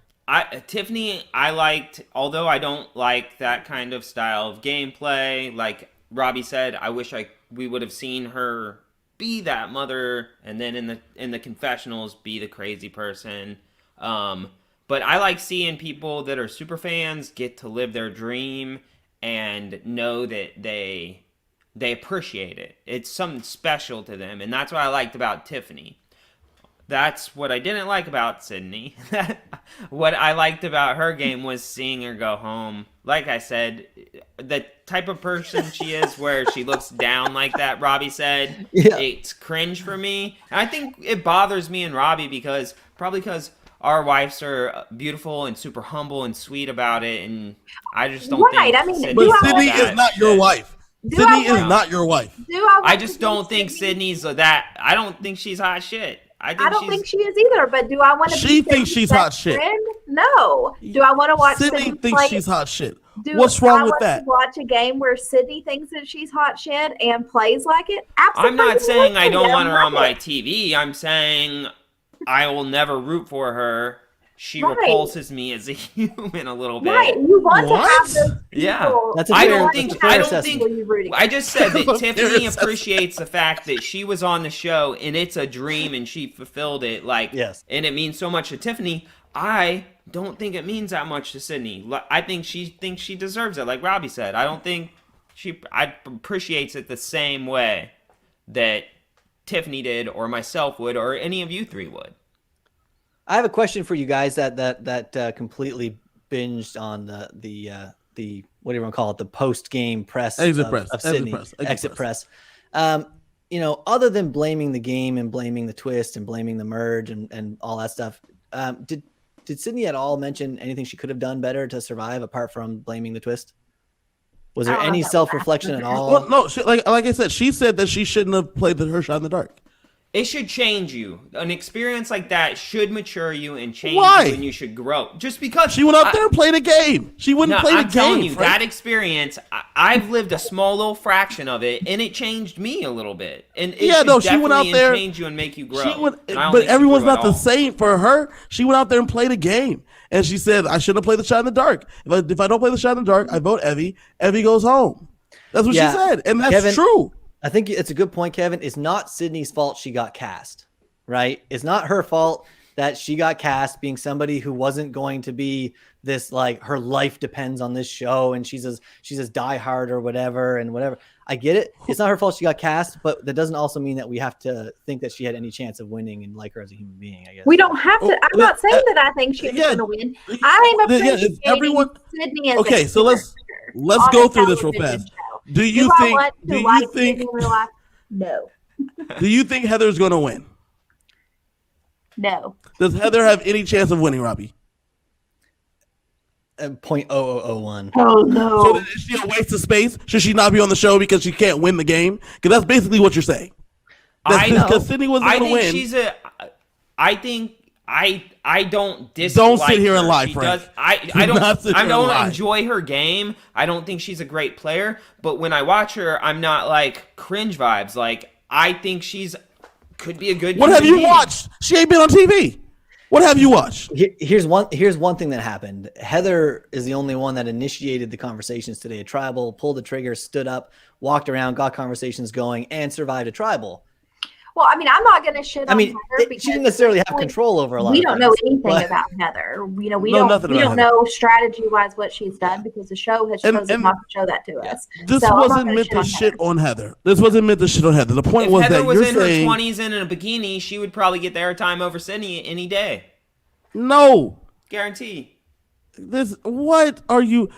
Tiffany, I liked, although I don't like that kind of style of gameplay. Like Robbie said, I wish we would have seen her be that mother, and then in the confessionals be the crazy person. But I like seeing people that are super fans get to live their dream and know that they appreciate it. It's something special to them, and that's what I liked about Tiffany. That's what I didn't like about Sydney. What I liked about her game was seeing her go home. Like I said, the type of person she is where she looks down like that, Robbie said, It's cringe for me. And I think it bothers me and Robbie because our wives are beautiful and super humble and sweet about it, and I just don't think But Sydney is not your wife. Sydney is not your wife. I just don't think Sydney's that. I don't think she's hot shit. I don't think she is either, but do I want to She thinks she's hot shit. No. Do I want to watch Sydney thinks play? she's hot shit. What's wrong with that? Watch a game where Sydney thinks that she's hot shit and plays like it? Absolutely. I'm not saying I don't want her on my TV. I'm saying I will never root for her. She repulses me as a human a little bit. Right. You want to have those people. Yeah. That's I don't think rooting. I just said that Tiffany appreciates the fact that she was on the show and it's a dream and she fulfilled it. And it means so much to Tiffany. I don't think it means that much to Sydney. I think she thinks she deserves it, like Robbie said. I don't think I appreciates it the same way that Tiffany did or myself would or any of you three would. I have a question for you guys that completely binged on the what do you want to call it, the post game press of Sydney, exit press. Other than blaming the game and blaming the twist and blaming the merge and all that stuff, did Sydney at all mention anything she could have done better to survive apart from blaming the twist? Was there any self-reflection at all? Well, no. Like I said, she said that she shouldn't have played her shot in the dark. It should change you. An experience like that should mature you and change Why? you, and you should grow. Just because she went out there and played a game, she wouldn't play the game. I'm telling you, that experience, I've lived a small little fraction of it, and it changed me a little bit. And it she went out there, change you and make you grow. But everyone's not the same for her. She went out there and played a game, and she said, "I shouldn't have played the shot in the dark. If I don't play the shot in the dark, I vote Evie. Evie goes home." That's what she said, and that's Kevin, true. I think it's a good point, Kevin. It's not Sydney's fault she got cast, right? It's not her fault that she got cast being somebody who wasn't going to be this, like, her life depends on this show and she's as diehard or whatever and whatever. I get it. It's not her fault she got cast, but that doesn't also mean that we have to think that she had any chance of winning and like her as a human being, I guess. We don't have to. I'm not saying that I think she's going to win. I'm appreciating Sydney as okay, so let's go through this real fast. Do you think no. Do you think Heather's going to win? No. Does Heather have any chance of winning, Robbie? 0.0001. Oh no. So is she a waste of space? Should she not be on the show because she can't win the game? Because that's basically what you're saying. Because Sydney wasn't going to win. I don't dislike Don't sit here and lie, she Frank. does, I don't enjoy her game. I don't think she's a great player. But when I watch her, I'm not like cringe vibes. Like, I think could be a good. What have you watched? She ain't been on TV. What have you watched? Here's one thing that happened. Heather is the only one that initiated the conversations today. A tribal pulled the trigger, stood up, walked around, got conversations going, and survived a tribal. Well, I mean, I'm not going to shit on Heather because she didn't necessarily have control over a lot. We don't know anything about Heather. We don't know strategy-wise what she's done because the show has chosen not to show that to us. This wasn't meant to shit on Heather. This wasn't meant to shit on Heather. The point was Heather that was you're in saying her 20s and in a bikini, she would probably get the airtime over Sydney any day. No, guarantee. What show are you?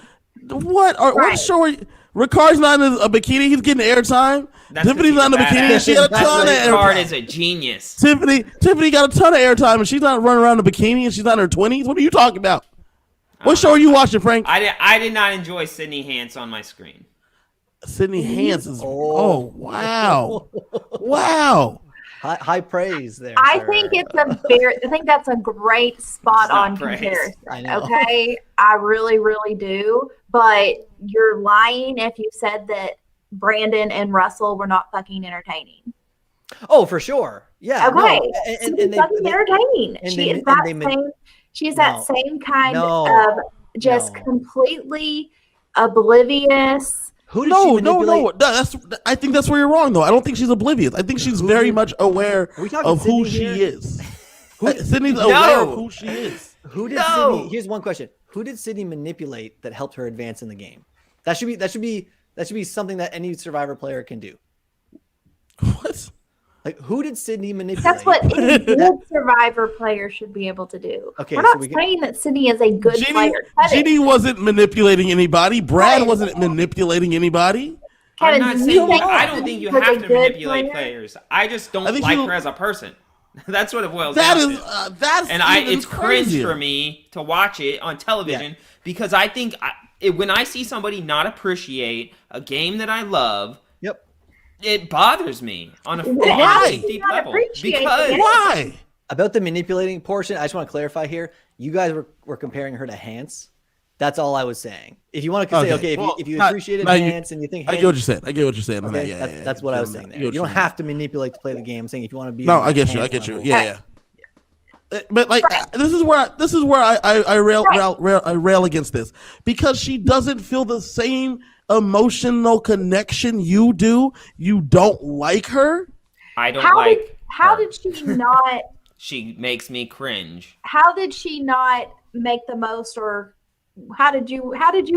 Ricard's not in a bikini. He's getting airtime. Tiffany's not in a bikini. She got a ton of airtime. Ricard is a genius. Tiffany got a ton of airtime, and she's not running around in a bikini, and she's not in her 20s. What are you talking about? What show are you watching, Frank? I did not enjoy Sydney Hance on my screen. Sydney Hance is. Oh wow, wow. High praise there. I sir. think that's a great spot on praise. comparison. I know. Okay, I really, really do. But you're lying if you said that Brandon and Russell were not fucking entertaining. Oh, for sure. Yeah. Okay, No, she's fucking entertaining. and She they- is and that they ma- same. She's that No. same kind No. of just No. completely oblivious. Who did she manipulate? I think that's where you're wrong, though. I don't think she's oblivious. I think she's very much aware Are we talking of who Sydney she here? is. Sydney's aware of who she is. Who did No. Sydney? Here's one question: who did Sydney manipulate that helped her advance in the game? That should be something that any Survivor player can do. What? Like, who did Sydney manipulate? That's what any good Survivor player should be able to do. Okay, we're so not saying that Sydney is a good player. Jeannie wasn't manipulating anybody. Brad Kevin. wasn't manipulating anybody. I'm Kevin, not do saying you think I that don't think you Sydney was have a to good manipulate player? players. I just don't I think like you- her as a person. That's what it boils That down is to. that's And even it's cringe crazier. for me to watch it on television because I think when I see somebody not appreciate a game that I love, Yep. it bothers me on a Why? deep Not level. appreciate the Because game. Why? About the manipulating portion, I just want to clarify here. You guys were comparing her to Hans. That's all I was saying. If you want to say, okay, if you appreciated Hans and you think I Hans, get what you're saying. I get what you're saying. On okay, that. Yeah, that's what I was saying there. You don't have to manipulate to play the game. I'm saying if you want to be. No, on I get you. Hans I get you. level. Yeah. But like this is where I rail against this because she doesn't feel the same emotional connection you do. You don't like her. I don't How her. did she not? She makes me cringe. How did she not make the most, or how did you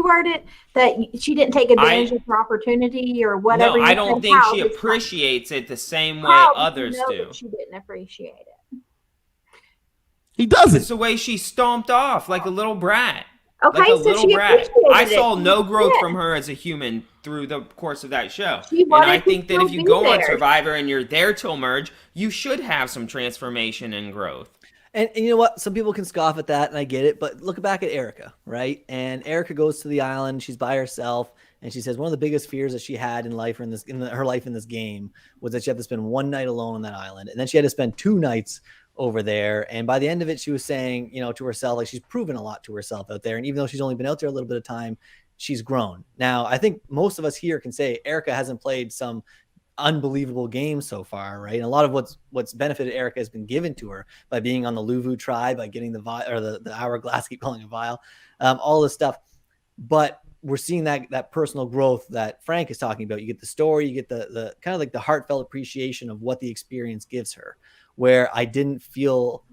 word it, that she didn't take advantage of her opportunity or whatever? No, you I don't said? think How she did appreciates it the same way how did others you know do. that she didn't appreciate it. He doesn't. It's the way she stomped off like a little brat. Okay, Like a so little she brat. appreciated I it. saw no growth Yeah. from her as a human through the course of that show. She And wanted I to think that still if you be go on there. Survivor and you're there till merge, you should have some transformation and growth. And you know what? Some people can scoff at that, and I get it. But look back at Erica, right? And Erica goes to the island. She's by herself, and she says one of the biggest fears that she had in life, her life in this game, was that she had to spend one night alone on that island, and then she had to spend 2 nights over there. And by the end of it, she was saying, to herself, like she's proven a lot to herself out there. And even though she's only been out there a little bit of time, she's grown. Now, I think most of us here can say Erica hasn't played some unbelievable games so far, right? And a lot of what's benefited Erica has been given to her by being on the Luvu tribe, by getting the vial or the hourglass, keep calling it vial, all this stuff. But we're seeing that personal growth that Frank is talking about. You get the story, you get the kind of like the heartfelt appreciation of what the experience gives her, where I didn't feel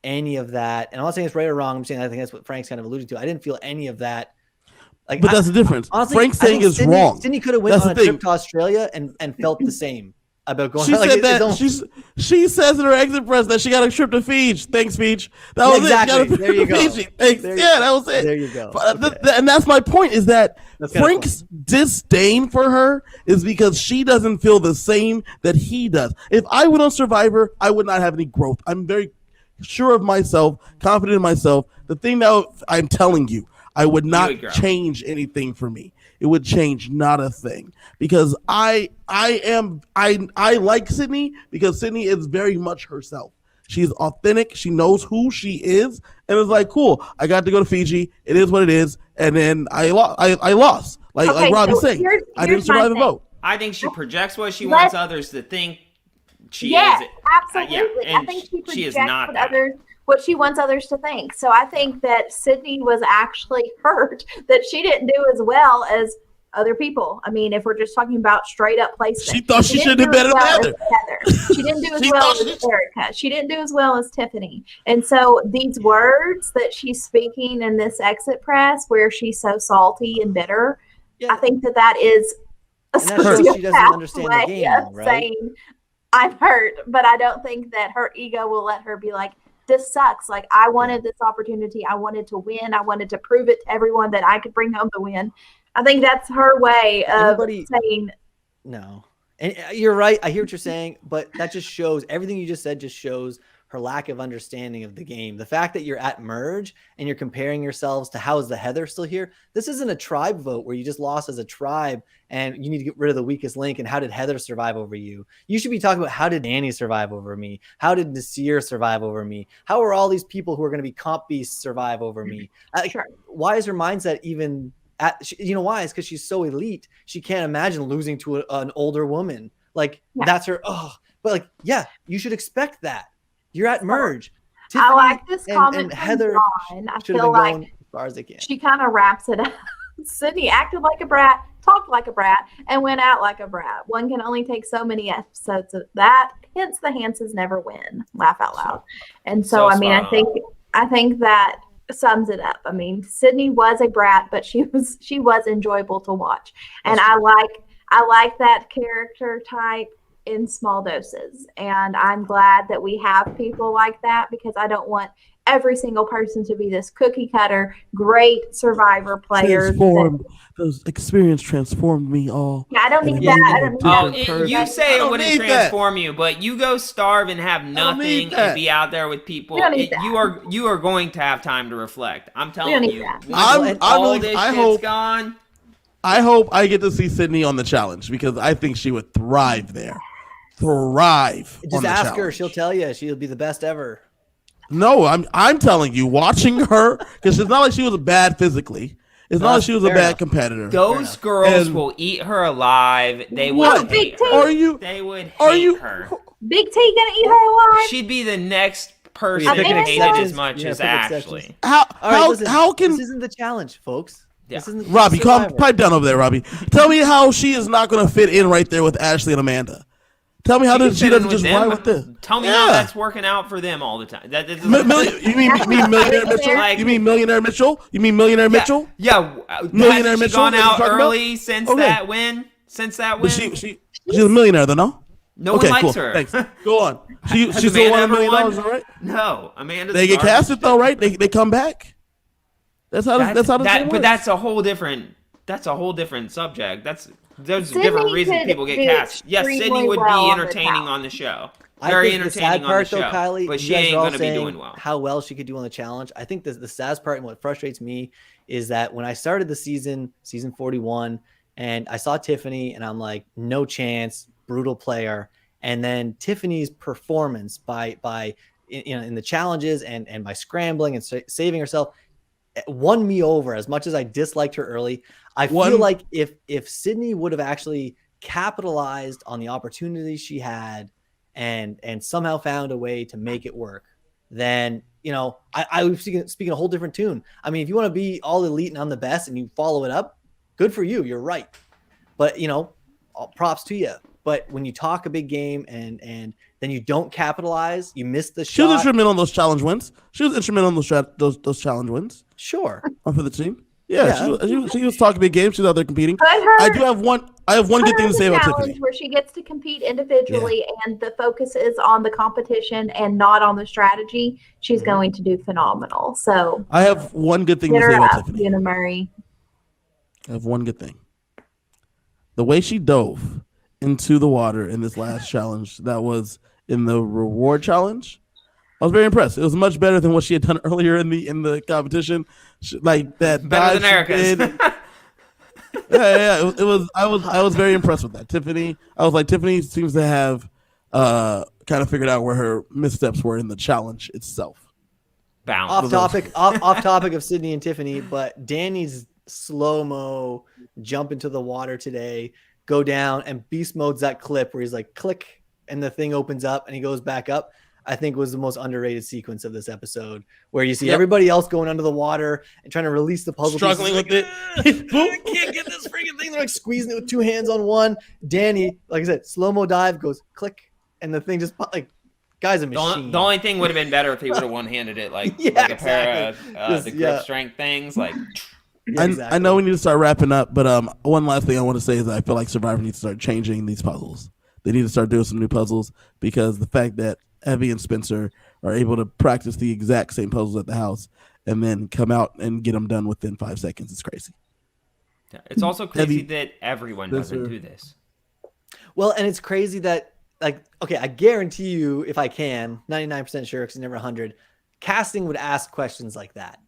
any of that. And I'm not saying it's right or wrong. I'm saying I think that's what Frank's kind of alluding to. I didn't feel any of that. Like, But that's the difference. Honestly, Frank's I saying think is wrong. Sydney could have went That's on a the thing. trip to Australia and felt the same about going. She like, said it's that almost- she says in her exit press that she got a trip to Fiji. Thanks, Fiji. That was exactly. it. She got a There you trip to go. Fiji. Thanks. There you Yeah, go. that was it. There you go. But Okay. and that's my point is that That's kinda Frank's disdain for her is because she doesn't feel the same that he does. If I went on Survivor, I would not have any growth. I'm very sure of myself, confident in myself. The thing that I'm telling you, I would not would grow. change anything for me. It would change not a thing because I like Sydney because Sydney is very much herself. She's authentic. She knows who she is, and it's like, cool. I got to go to Fiji. It is what it is, and then I lost. Like Okay, Robbie's so saying, I didn't here's my survive the thing. vote. I think she projects what she Let- wants others to think she Yes, is. absolutely. I and think she projects she is not that. what she wants others to think. So I think that Sydney was actually hurt that she didn't do as well as other people. I mean, if we're just talking about straight up placement, She thought she should have didn't been do better as than well as Heather. She didn't do as She well thought as Erica. She didn't do as well as Tiffany. And so these words that she's speaking in this exit press, where she's so salty and bitter, Yeah. I think that is a And that shows she doesn't sociopath understand the way game, of right? saying, I'm hurt, but I don't think that her ego will let her be like, this sucks. Like, I wanted this opportunity. I wanted to win. I wanted to prove it to everyone that I could bring home the win. I think that's her way of saying, No. And you're right. I hear what you're saying, but that just shows everything you just said just shows her lack of understanding of the game. The fact that you're at merge and you're comparing yourselves to how is the Heather still here? This isn't a tribe vote where you just lost as a tribe and you need to get rid of the weakest link. And how did Heather survive over you? You should be talking about how did Danny survive over me? How did Nasir survive over me? How are all these people who are going to be comp beasts survive over me? Sure. Why is her mindset even at, you know, why? It's because she's so elite. She can't imagine losing to an older woman. Like that's her. Oh, but like, yeah, you should expect that. You're at merge. I like this comment and from Heather Dawn. I should have feel been like going as far as they can. she kind of wraps it up. Sydney acted like a brat, talked like a brat, and went out like a brat. One can only take so many episodes of that. Hence, the Hanses never win. Laugh out loud. And so I mean, I think that sums it up. I mean, Sydney was a brat, but she was enjoyable to watch, and I like that character type in small doses. And I'm glad that we have people like that, because I don't want every single person to be this cookie cutter, great survivor player. Those experience transformed me all. Yeah, I don't need that. You say it wouldn't transform you, but you go starve and have nothing and be out there with people. You are going to have time to reflect. I'm telling you. Gone. I hope I get to see Sydney on the challenge, because I think she would thrive there. Just ask her; she'll tell you. She'll be the best ever. No, I'm telling you, watching her, because it's not like she was bad physically. It's not like she was a bad competitor. Those girls will eat her alive. They would hate her. They would hate her. Big T gonna eat her alive? She'd be the next person hated as much as Ashley. How can this isn't the challenge, folks? Yeah. Robbie, pipe down over there, Robbie. Tell me how she is not going to fit in right there with Ashley and Amanda. Tell me how she doesn't just ride with this. Tell me how that's working out for them all the time. You mean Millionaire Mitchell? You mean Millionaire Mitchell? You mean Millionaire Mitchell? Yeah. Millionaire Mitchell gone out early since that win? Since that win? She's a millionaire, though, no? No one likes her. Thanks. Go on. She still won $1 million, right? No, Amanda. They get casted though, right? They come back. That's how this works. But that's a whole different subject. There's different reasons people get cast. Yes, Sydney would be entertaining on the show. Very entertaining on the show. Kylie, but she ain't going to be doing well. How well she could do on the challenge. I think the saddest part and what frustrates me is that when I started the season 41, and I saw Tiffany, and I'm like, no chance, brutal player. And then Tiffany's performance in the challenges and by scrambling and saving herself won me over. As much as I disliked her early, I feel like if Sydney would have actually capitalized on the opportunities she had and somehow found a way to make it work, then I was speaking a whole different tune. I mean, if you want to be all elite and I'm the best and you follow it up, good for you. You're right. But props to you. But when you talk a big game and then you don't capitalize, you miss the shot. She was instrumental in those challenge wins. Those challenge wins. Sure. For the team. Yeah. She was talking big games. She's out there competing. I have one good thing to say about Tiffany. Where she gets to compete individually and the focus is on the competition and not on the strategy, she's going to do phenomenal. So I have one good thing to say about Tiffany. Deanna Murray. I have one good thing. The way she dove into the water in this last challenge that was in the reward challenge, I was very impressed. It was much better than what she had done earlier in the competition. Like that better than Erica's. It was. I was very impressed with that. Tiffany. I was like, Tiffany seems to have kind of figured out where her missteps were in the challenge itself. Off topic of Sydney and Tiffany, but Danny's slow-mo jump into the water today, go down, and beast mode's that clip where he's like click and the thing opens up and he goes back up, I think was the most underrated sequence of this episode, where you see everybody else going under the water and trying to release the puzzle, struggling with it. I can't get this freaking thing. They're like squeezing it with two hands on one. Danny, like I said, slow-mo dive, goes click, and the thing just like, guy's a machine. The only thing would have been better if he would have one-handed it like a pair of the grip strength things. Like, I know we need to start wrapping up, but one last thing I want to say is that I feel like Survivor needs to start changing these puzzles. They need to start doing some new puzzles, because the fact that Evie and Spencer are able to practice the exact same puzzles at the house and then come out and get them done within 5 seconds is crazy. It's also crazy that everyone doesn't do this. Well, and it's crazy that like, okay, I guarantee you, if I can, 99% sure, because never 100, casting would ask questions like that,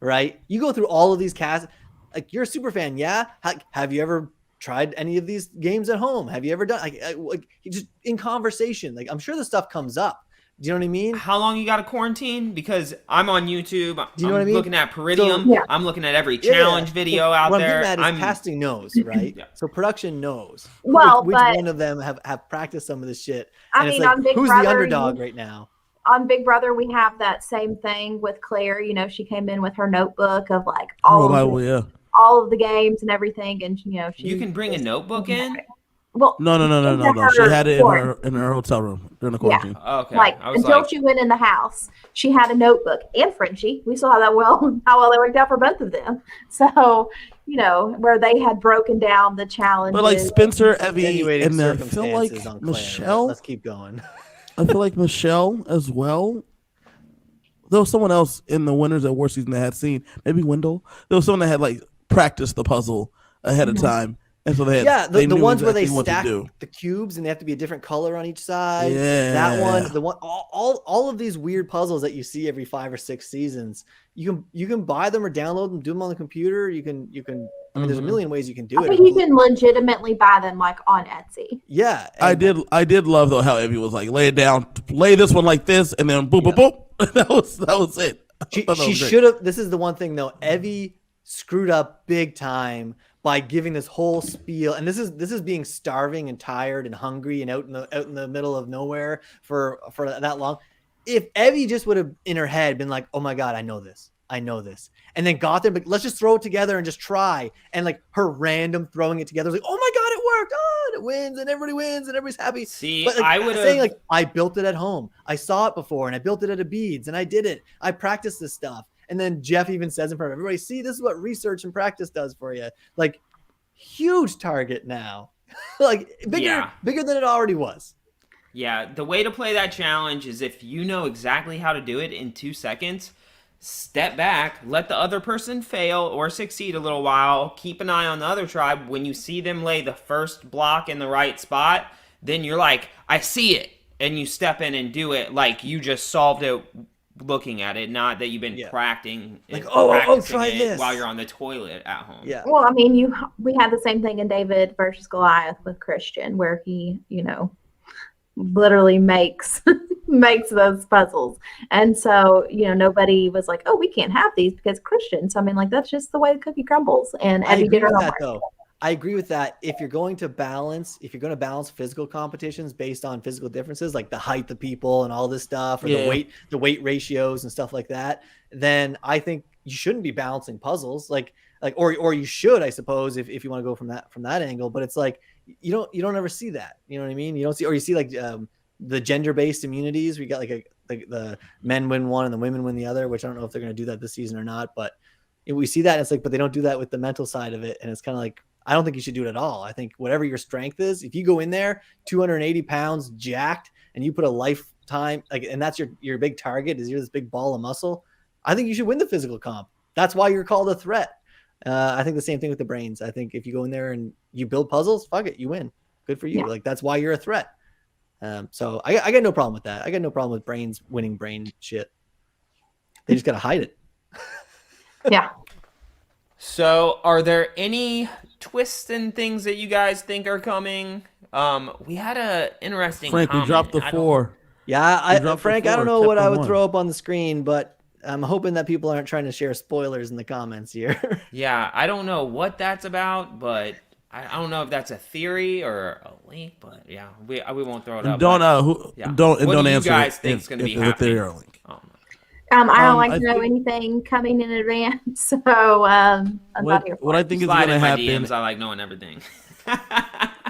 right? You go through all of these casts, like you're a super fan, yeah? Have you ever tried any of these games at home? Have you ever done like just in conversation? Like I'm sure the stuff comes up. Do you know what I mean? How long you got to quarantine? Because I'm on YouTube. Do you know what I mean? Looking at Peridium. So, yeah. I'm looking at every challenge video out what there. I'm getting at is casting knows, right? Yeah. So production knows. Well, which but- one of them have practiced some of this shit? I And it's mean, like, on Big who's Brother, the underdog right now? On Big Brother, we have that same thing with Claire. You know, she came in with her notebook of like all of the games and everything, and you know, You can bring a notebook in? Well, No. She had it in her hotel room during the quarantine. Okay. Like I was until like, she went in the house, she had a notebook and Frenchie. We saw how well they worked out for both of them. So, you know, where they had broken down the challenges. But like Spencer, Evie, Extenuating and I feel circumstances like on Claire. Michelle. Let's keep going. I feel like Michelle as well. There was someone else in the Winners at War season that had seen, maybe Wendell. There was someone that had like practiced the puzzle ahead of time. And so they had, the ones where they what to stack do. the cubes and they have to be a different color on each side. Yeah. That one, the one, all of these weird puzzles that you see every 5 or 6 seasons. You can buy them or download them, do them on the computer. You can. I mean, there's a million ways you can do I it. think you can legitimately buy them like on Etsy. Yeah, I did love though how Evie was like, lay it down, lay this one like this, and then boop boop boop. That was it. She should have. This is the one thing though. Evie screwed up big time by giving this whole spiel, and this is being starving and tired and hungry and out in the middle of nowhere for that long. If Evie just would have in her head been like, "Oh my god, I know this," and then got there, but let's just throw it together and just try, and like her random throwing it together, was like, "Oh my god, it worked! Oh, and it wins, and everybody wins, and everybody's happy." see, but like, I would saying have. like, "I built it at home. I saw it before, and I built it at a Beads, and I did it. I practiced this stuff." And then Jeff even says in front of everybody, "See, this is what research and practice does for you." Like, huge target now, like bigger than it already was. Yeah, the way to play that challenge is if you know exactly how to do it in 2 seconds, step back, let the other person fail or succeed a little while, keep an eye on the other tribe. When you see them lay the first block in the right spot, then you're like, I see it. And you step in and do it like you just solved it looking at it, not that you've been practicing like, practicing try it this while you're on the toilet at home. Yeah. Well, I mean, we had the same thing in David versus Goliath with Christian, where he, you know, literally makes those puzzles. And so, you know, nobody was like, "Oh, we can't have these because Christian." So I mean, like, that's just the way the cookie crumbles. And I Evie agree did her with homework. that though. I agree with that. If you're going to balance physical competitions based on physical differences, like the height of people and all this stuff, or the weight ratios and stuff like that, then I think you shouldn't be balancing puzzles. Or you should, I suppose, if you want to go from that angle. But it's like you don't ever see that. You know what I mean? You don't see, or you see like the gender-based immunities. We got like the men win one and the women win the other, which I don't know if they're going to do that this season or not. But we see that, and it's like, but they don't do that with the mental side of it, and it's kind of like, I don't think you should do it at all. I think whatever your strength is, if you go in there 280 pounds jacked and you put a lifetime, like, and that's your big target, is you're this big ball of muscle, I think you should win the physical comp. That's why you're called a threat. I think the same thing with the brains. I think if you go in there and you build puzzles, fuck it, you win. Good for you. Yeah. Like, that's why you're a threat. So I got no problem with that. I got no problem with brains winning brain shit. They just got to hide it. Yeah. So, are there any twists and things that you guys think are coming? We had a interesting Frank, we comment. dropped the 4. Yeah, Frank, I don't know kept what I on would one. throw up on the screen, but I'm hoping that people aren't trying to share spoilers in the comments here. Yeah, I don't know what that's about, but I don't know if that's a theory or a link, but yeah, we won't throw it up. Don't What don't do you answer guys it think if- is going to be if it's a happening? theory or a link. I don't like I to know think- anything coming in advance. So I'm not here for What I it. think is Slide going to in my happen. DMs. I like knowing everything.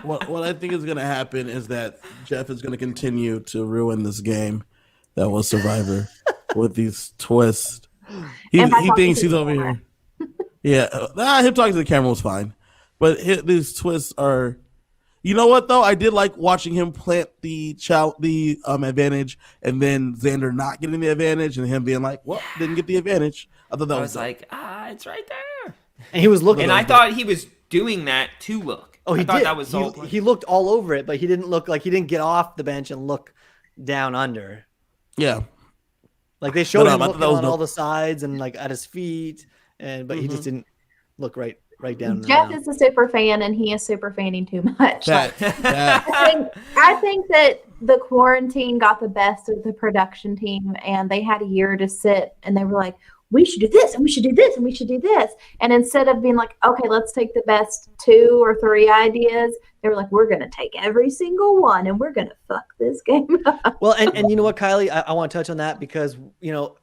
What I think is going to happen is that Jeff is going to continue to ruin this game that was Survivor with these twists. He And by talking thinks to he's the over camera. here. Yeah, him talking to the camera was fine, but these twists are. You know what though? I did like watching him plant the advantage, and then Xander not getting the advantage, and him being like, "Well, didn't get the advantage." I thought that I was was like, it's right there. And he was looking. And I thought he was doing that to look. Oh, he I thought did. that was the whole point. He looked all over it, but he didn't get off the bench and look down under. Yeah. Like they showed him I looking on all the sides and like at his feet, but he just didn't look right down. Jeff is a super fan, and he is super fanning too much. That. I think that the quarantine got the best of the production team, and they had a year to sit, and they were like, we should do this, and we should do this, and we should do this. And instead of being like, okay, let's take the best 2 or 3 ideas, they were like, we're going to take every single one, and we're going to fuck this game up. Well, and you know what, Kylie, I want to touch on that because,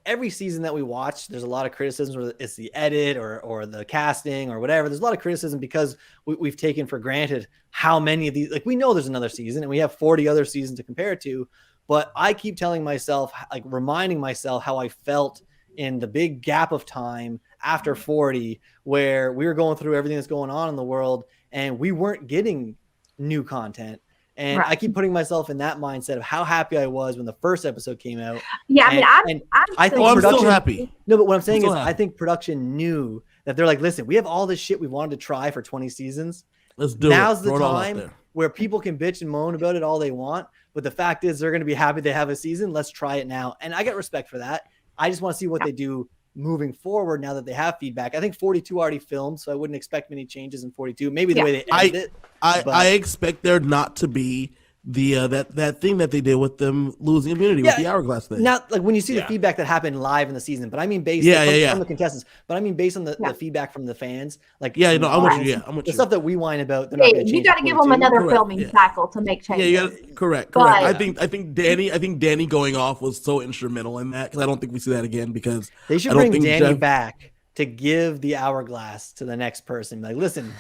every season that we watch, there's a lot of criticisms, whether it's the edit or the casting or whatever. There's a lot of criticism because we've taken for granted how many of these, like we know there's another season and we have 40 other seasons to compare it to, but I keep telling myself, like reminding myself how I felt in the big gap of time after 40, where we were going through everything that's going on in the world and we weren't getting new content. And right. I keep putting myself in that mindset of how happy I was when the first episode came out. Yeah, I'm still happy. No, but what I'm saying is I think production knew that they're like, listen, we have all this shit we wanted to try for 20 seasons. Let's do Now's it. the time where people can bitch and moan about it all they want. But the fact is they're going to be happy they have a season. Let's try it now. And I get respect for that. I just want to see what they do moving forward now that they have feedback. I think 42 already filmed, so I wouldn't expect many changes in 42. Maybe the way they edit it. I expect there not to be the that thing that they did with them losing immunity with the hourglass thing. Not like when you see the feedback that happened live in the season, but I mean based on the contestants. But I mean based on the feedback from the fans. Like I'm with you. I'm with the you. stuff that we whine about. They're not going to change. You got to give them another filming cycle to make changes. Yeah, correct. I think Danny going off was so instrumental in that because I don't think we see that again because they should bring Danny back to give the hourglass to the next person. Like, listen,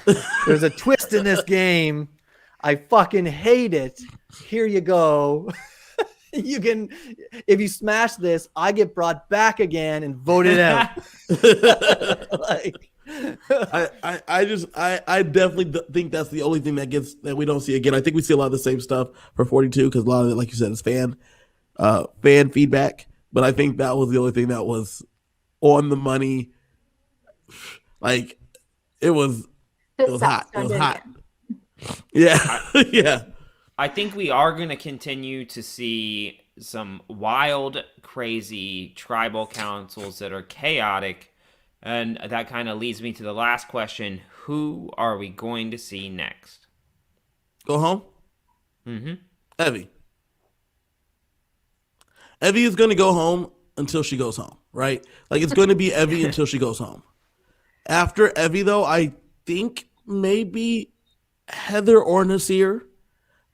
there's a twist in this game. I fucking hate it. Here you go. You can, if you smash this, I get brought back again and voted out. I definitely think that's the only thing that we don't see again. I think we see a lot of the same stuff for 42 because a lot of it, like you said, is fan feedback. But I think that was the only thing that was on the money. Like it was hot. It was hot. Yeah. Yeah. I think we are going to continue to see some wild, crazy tribal councils that are chaotic. And that kind of leads me to the last question. Who are we going to see next? Go home? Mm-hmm. Evie. Evie is going to go home until she goes home, right? Like it's going to be Evie until she goes home. After Evie, though, I think maybe Heather or Nasir.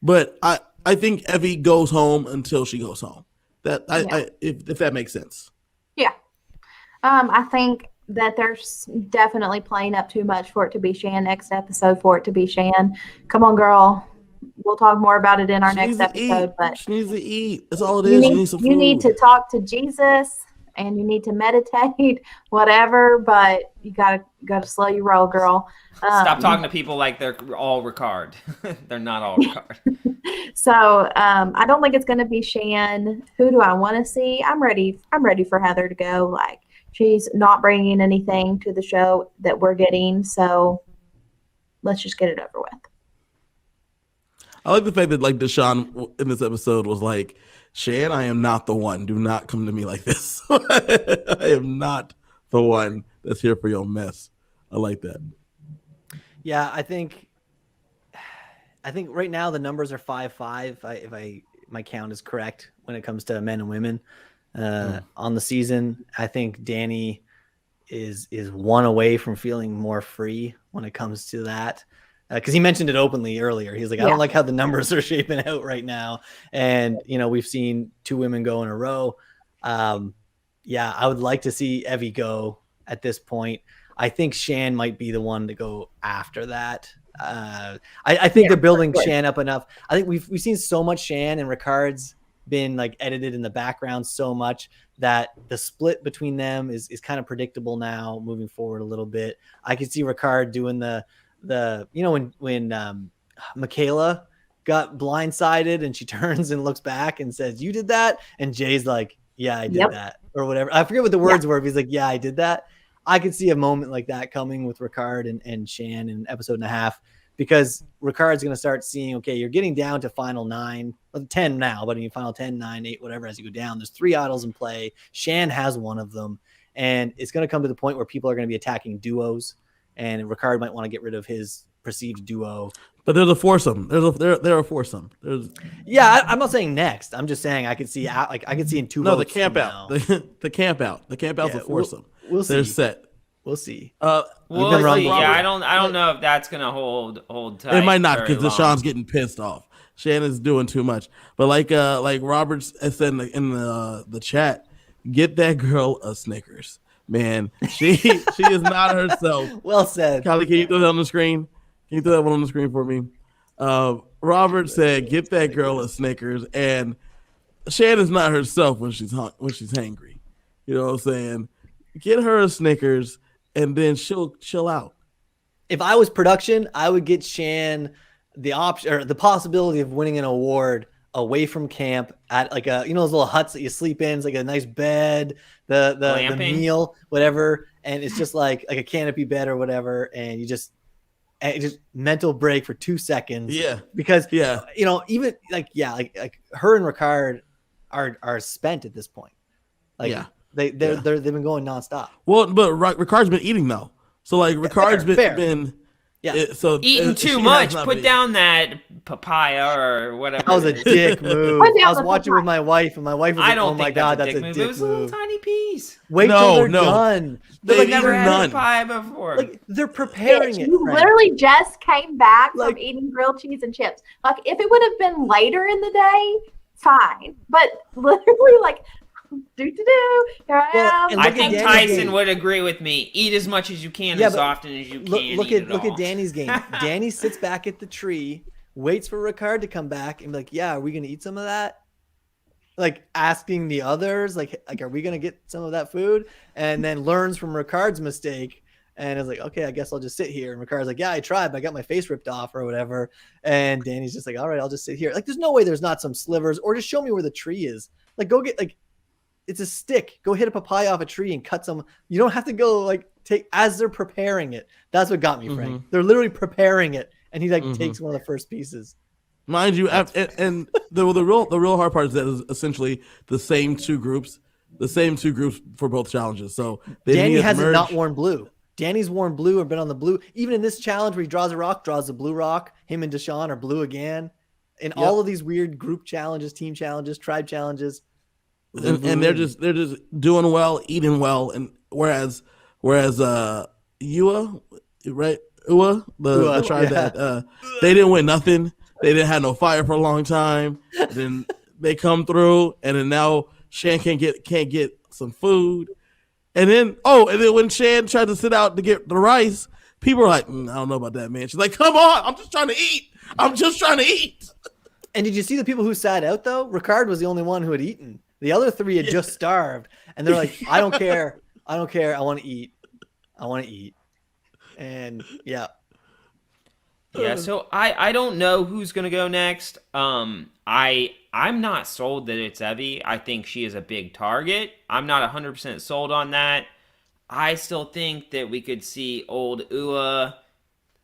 But I think Evie goes home until she goes home. If that makes sense. Yeah. I think that they're definitely playing up too much for it to be Shan next episode, for it to be Shan. Come on, girl. We'll talk more about it in our next episode. But she needs to eat. That's all it is. You need to talk to Jesus and you need to meditate, whatever, but you gotta slow your roll, girl. Stop talking to people like they're all Ricard. They're not all Ricard. So I don't think it's gonna be Shan. Who do I want to see? I'm ready for Heather to go. Like she's not bringing anything to the show that we're getting, so let's just get it over with. I like the fact that like Deshaun in this episode was like, Shan, I am not the one. Do not come to me like this. I am not the one that's here for your mess. I like that. Yeah, I think right now the numbers are 5-5. If my count is correct when it comes to men and women on the season. I think Danny is one away from feeling more free when it comes to that. Because he mentioned it openly earlier. He's like, I don't like how the numbers are shaping out right now. And, we've seen 2 women go in a row. I would like to see Evie go at this point. I think Shan might be the one to go after that. I think they're building Shan up enough. I think we've seen so much Shan, and Ricard's been like edited in the background so much that the split between them is kind of predictable now moving forward a little bit. I could see Ricard doing the when Michaela got blindsided and she turns and looks back and says, "You did that?" And Jay's like, "Yeah, I did that," or whatever. I forget what the words were. If he's like, "Yeah, I did that." I could see a moment like that coming with Ricard and Shan in episode and a half, because Ricard's going to start seeing, okay, you're getting down to final 9, 10 now, but in final 10, 9, 8, whatever, as you go down, there's 3 idols in play. Shan has one of them, and it's going to come to the point where people are going to be attacking duos, and Ricard might want to get rid of his perceived duo. But there's a foursome. They're a foursome. I'm not saying next. I'm just saying I could see in 2 No, the votes camp from out. now. The camp out. The camp out's a foursome. We'll see. They're set. We'll see. We'll been wrong see. before. Yeah, I don't know if that's gonna hold tight. It might not very because long. Deshaun's getting pissed off. Shannon's doing too much. But like Robert said in the chat, get that girl a Snickers, man. She is not herself. Well said. Kylie, can you throw that on the screen? Can you throw that one on the screen for me? Robert said, get that girl a Snickers, and Shannon's not herself when she's hangry. You know what I'm saying? Get her a Snickers, and then she'll chill out. If I was production, I would get Shan the option or the possibility of winning an award away from camp at like those little huts that you sleep in. It's like a nice bed, the meal, whatever, and it's just like a canopy bed or whatever, and you just mental break for 2 seconds. Yeah, because even like her and Ricard are spent at this point. They've been going nonstop. Well, but Ricard's been eating though, so like Ricard's been eating too much. Put down that papaya or whatever. That was a dick move. I was watching with my wife, and my wife was like, "Oh my god, that's a dick move." It was a little tiny piece. Wait till they're done. They've never had papaya before. Like they're preparing it. You literally just came back from eating grilled cheese and chips. Like if it would have been later in the day, fine. But literally here I am. I think Tyson would agree with me. Eat as much as you can, as often as you can. Look at Danny's game. Danny sits back at the tree, waits for Ricard to come back, and be like, "Yeah, are we gonna eat some of that?" Like asking the others, like, are we gonna get some of that food? And then learns from Ricard's mistake, and is like, "Okay, I guess I'll just sit here." And Ricard's like, "Yeah, I tried, but I got my face ripped off or whatever." And Danny's just like, "All right, I'll just sit here." Like, there's no way there's not some slivers, or just show me where the tree is. Like, go get it's a stick. Go hit a papaya off a tree and cut some. You don't have to go take as they're preparing it. That's what got me, Frank. They're literally preparing it, and he takes one of the first pieces. Mind you, and the real hard part is that it's essentially the same two groups for both challenges. So Danny hasn't not worn blue. Danny's worn blue or been on the blue. Even in this challenge where he draws a rock, draws the blue rock. Him and Deshaun are blue again. In all of these weird group challenges, team challenges, tribe challenges. And they're just doing well, eating well, and whereas Ua, right? The tribe that they didn't win nothing. They didn't have no fire for a long time. Then they come through, and then now Shan can't get some food. And then when Shan tried to sit out to get the rice, people are like, I don't know about that, man. She's like, come on, I'm just trying to eat. And did you see the people who sat out though? Ricard was the only one who had eaten. The other 3 had just starved, and they're like, I don't care. I want to eat. And yeah. So I don't know who's gonna go next. I'm not sold that it's Evie. I think she is a big target. I'm not 100% sold on that. I still think that we could see old Ua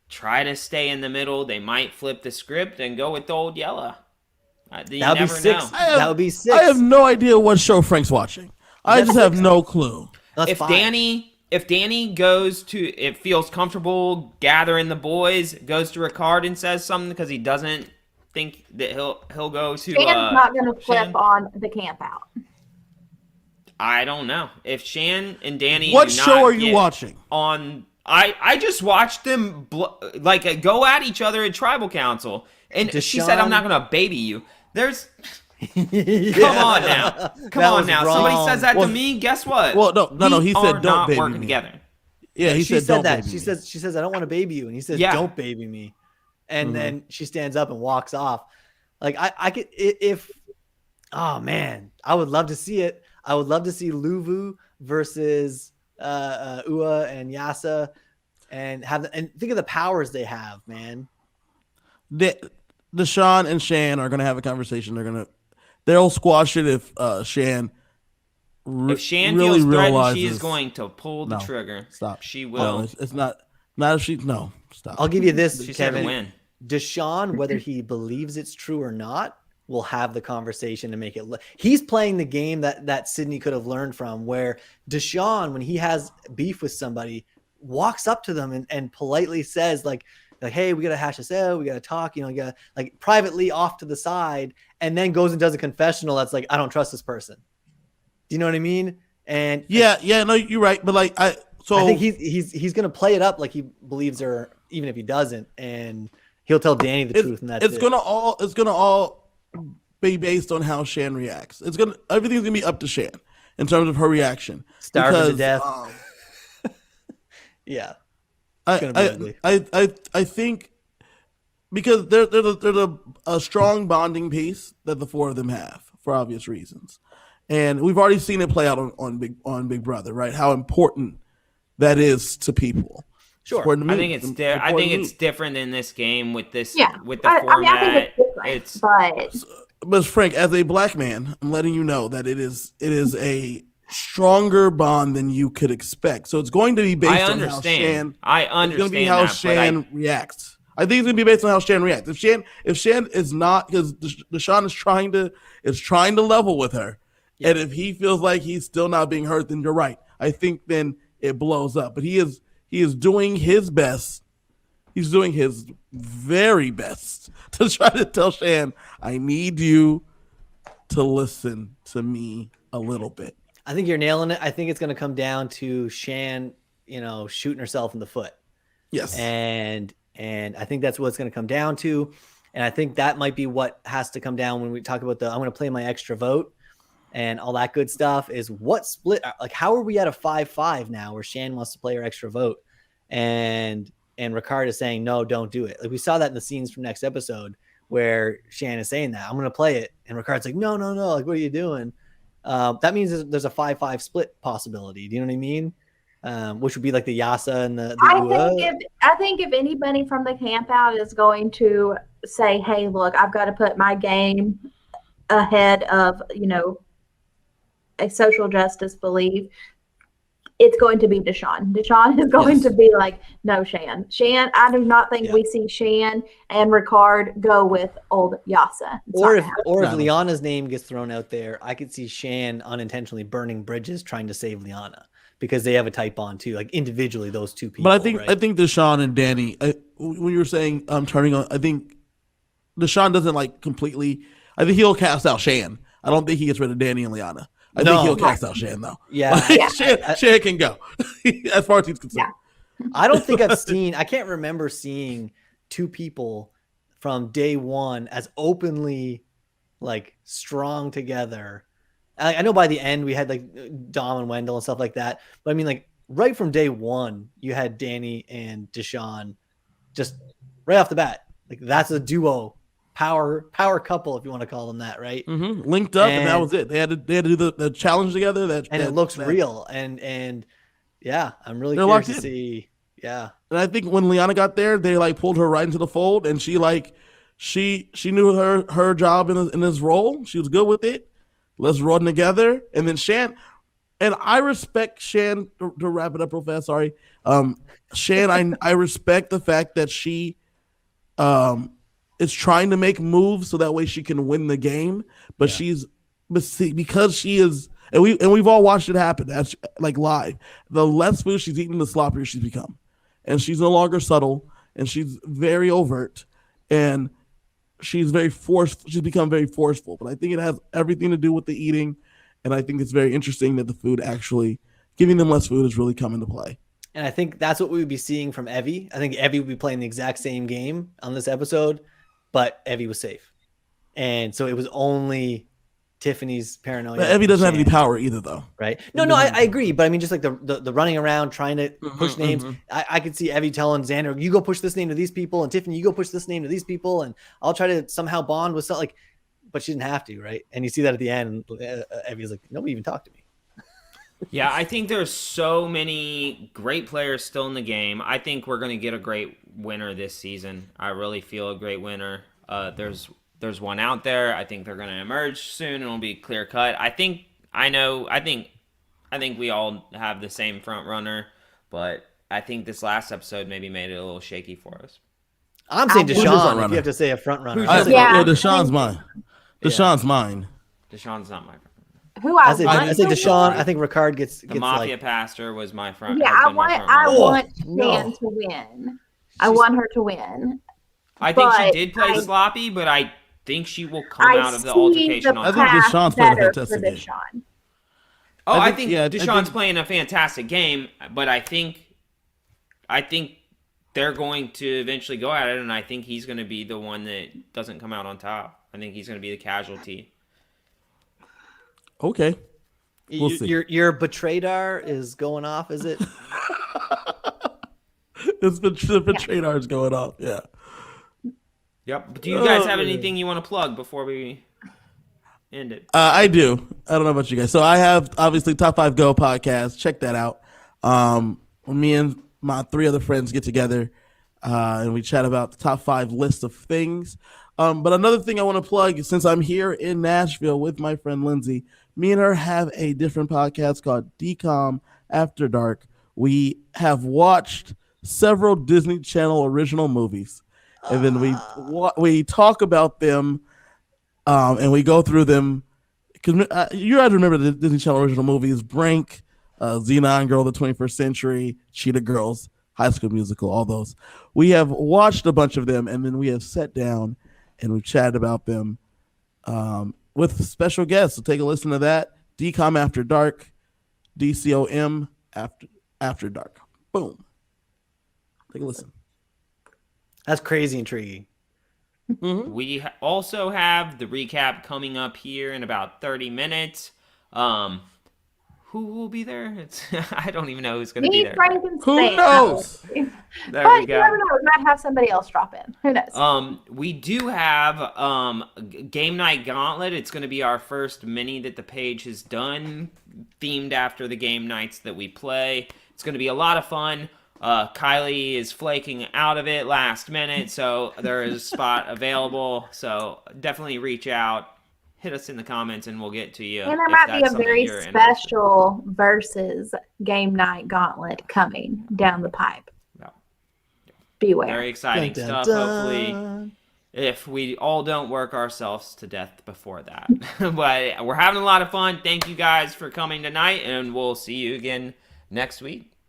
try to stay in the middle. They might flip the script and go with old Yella. That would be 6. That would be 6. I have no idea what show Frank's watching. I just have no clue. If Danny goes to, it feels comfortable gathering the boys, goes to Ricard and says something because he doesn't think that he'll go to. Shan's not going to flip on the camp out. I don't know if Shan and Danny. What show are you watching? I just watched them go at each other at Tribal Council, and she said, "I'm not going to baby you." There's. Come on now. Somebody says that to me. Guess what? Well, no. He said, "Don't baby working me." Together. Yeah, he said that. Baby she says, "I don't want to baby you," and he says, "Don't baby me." And then she stands up and walks off. Like I could if. Oh man, I would love to see it. I would love to see Luvu versus Ua and Yasa, and think of the powers they have, man. Deshaun and Shan are gonna have a conversation. They'll squash it if Shan. If Shan really feels threatened, realizes, she is going to pull the trigger. Stop. She will. It's not. Not if she. No, stop. I'll give you this, She's here to Kevin. win. Deshaun, whether he believes it's true or not, will have the conversation to make it. He's playing the game that Sydney could have learned from, where Deshaun, when he has beef with somebody, walks up to them and politely says like, hey, we got to hash this out. We got to talk, you got like privately off to the side, and then goes and does a confessional. That's like, I don't trust this person. Do you know what I mean? And yeah, no, you're right. But like, I think he's going to play it up like he believes her, even if he doesn't. And he'll tell Danny the truth. And it's going to all be based on how Shan reacts. Everything's going to be up to Shan in terms of her reaction. Starving to death. Yeah. I think because there's a strong bonding piece that the four of them have for obvious reasons, and we've already seen it play out on Big Brother, right? How important that is to people. Sure, I think it's different in this game with this with the I format. mean, I think it's different, but Frank, as a black man, I'm letting you know that it is a stronger bond than you could expect. So it's going to be based on how Shan. It's going to be how Shan reacts. I think it's going to be based on how Shan reacts. If Shan is not, because Deshaun is trying to level with her, and if he feels like he's still not being hurt, then you're right. I think then it blows up. But he is doing his best. He's doing his very best to try to tell Shan, I need you to listen to me a little bit. I think you're nailing it. I think it's going to come down to Shan, shooting herself in the foot. Yes. And I think that's what it's going to come down to. And I think that might be what has to come down when we talk about I'm going to play my extra vote and all that good stuff, is what split, like how are we at a 5-5 now where Shan wants to play her extra vote and Ricard is saying, no, don't do it. Like we saw that in the scenes from next episode where Shan is saying that I'm going to play it. And Ricard's like, no. Like, what are you doing? That means there's a 5-5 split possibility. Do you know what I mean? Which would be like the Yasa and the I think if anybody from the camp out is going to say, hey, look, I've got to put my game ahead of, a social justice belief, it's going to be Deshaun. Deshaun is going to be like, no, Shan. Shan, I do not think we see Shan and Ricard go with old Yasa. Or if Liana's name gets thrown out there, I could see Shan unintentionally burning bridges trying to save Liana because they have a tight bond too, like individually those two people. But I think Deshaun and Danny, when you were saying turning on, I think Deshaun doesn't like completely. I think he'll cast out Shan. I don't think he gets rid of Danny and Liana. I think he'll cast out Shan though. Yeah, Shan can go as far as he's concerned. Yeah. I don't think I can't remember seeing two people from day one as openly like strong together. I know by the end we had like Dom and Wendell and stuff like that, but I mean like right from day one you had Danny and Deshaun just right off the bat. Like that's a duo. Power couple, if you want to call them that, right? Mm-hmm. Linked up, and that was it. They had to do the challenge together. It looks real, and yeah, I'm really curious to see. Yeah, and I think when Liana got there, they like pulled her right into the fold, and she knew her job in this role. She was good with it. Let's run together, and then Shan, and I respect Shan to wrap it up real fast. Sorry, Shan, I respect the fact that she, is trying to make moves so that way she can win the game, but because she is, and we've all watched it happen. That's like live. The less food she's eaten, the sloppier she's become, and she's no longer subtle, and she's very overt, and she's very forceful. She's become very forceful. But I think it has everything to do with the eating, and I think it's very interesting that the food actually giving them less food is really come into play. And I think that's what we would be seeing from Evie. I think Evie would be playing the exact same game on this episode. But Evie was safe. And so it was only Tiffany's paranoia. But Evie doesn't have any power either, though. Right? No, I agree. But I mean, just like the running around, trying to push names. I could see Evie telling Xander, you go push this name to these people. And Tiffany, you go push this name to these people. And I'll try to somehow bond with something. But she didn't have to, right? And you see that at the end. Evie's like, nobody even talked to me. Yeah, I think there's so many great players still in the game. I think we're going to get a great winner this season. I really feel a great winner. There's one out there. I think they're going to emerge soon and it'll be clear cut. I think we all have the same front runner, but I think this last episode maybe made it a little shaky for us. I'm saying Who's your Deshaun. front If runner? you have to say a front runner, Who's I your say- front Yeah. Deshaun's mine. Deshaun's mine. Deshaun's not my friend. Who I I say want to Deshaun. win. I think Ricard gets The Mafia like. Pastor was my front. Yeah, has I been my want front runner. Shan no. to win. I want her to win. I think she but did play I- sloppy, but I think she will come I out of the see altercation the on I think top. path Deshaun's playing a better fantastic for game. Deshaun. Oh, I I think- think yeah, I Deshaun's think- playing a fantastic game, but I think they're going to eventually go at it, and I think he's going to be the one that doesn't come out on top. I think he's going to be the casualty. Okay. We'll see. Your betrayedar is going off, is it? It's the betrayed going off. Yeah. Yep. But do you guys have Oh. anything you want to plug before we end it? I do. I don't know about you guys. So I have obviously Top 5 Go podcast. Check that out. When me and my 3 other friends get together and we chat about the top 5 list of things. But another thing I want to plug, since I'm here in Nashville with my friend Lindsay, me and her have a different podcast called DCOM After Dark. We have watched several Disney Channel original movies, and then we talk about them, and we go through them. Because you guys remember the Disney Channel original movies: Brink, Xenon Girl of the 21st Century, Cheetah Girls, High School Musical, all those. We have watched a bunch of them, and then we have sat down and we've chatted about them with special guests. So take a listen to that. DCOM After Dark, DCOM After Dark. Boom. Take a listen. That's crazy intriguing. We also have the recap coming up here in about 30 minutes. Who will be there? I don't even know who's going to be Me, there. Frank, and Who Stan. knows? There But we you go. never know. We might have somebody else drop in. Who knows? We do have Game Night Gauntlet. It's going to be our first mini that the page has done, themed after the game nights that we play. It's going to be a lot of fun. Kiley is flaking out of it last minute, so there is a spot available. So definitely reach out, hit us in the comments, and we'll get to you. And there if might be that's a something very you're interested in. special versus game night gauntlet coming down the pipe. Yeah. Beware. Very exciting Dun, dun, stuff. dun. Hopefully, if we all don't work ourselves to death before that. But we're having a lot of fun. Thank you guys for coming tonight, and we'll see you again next week.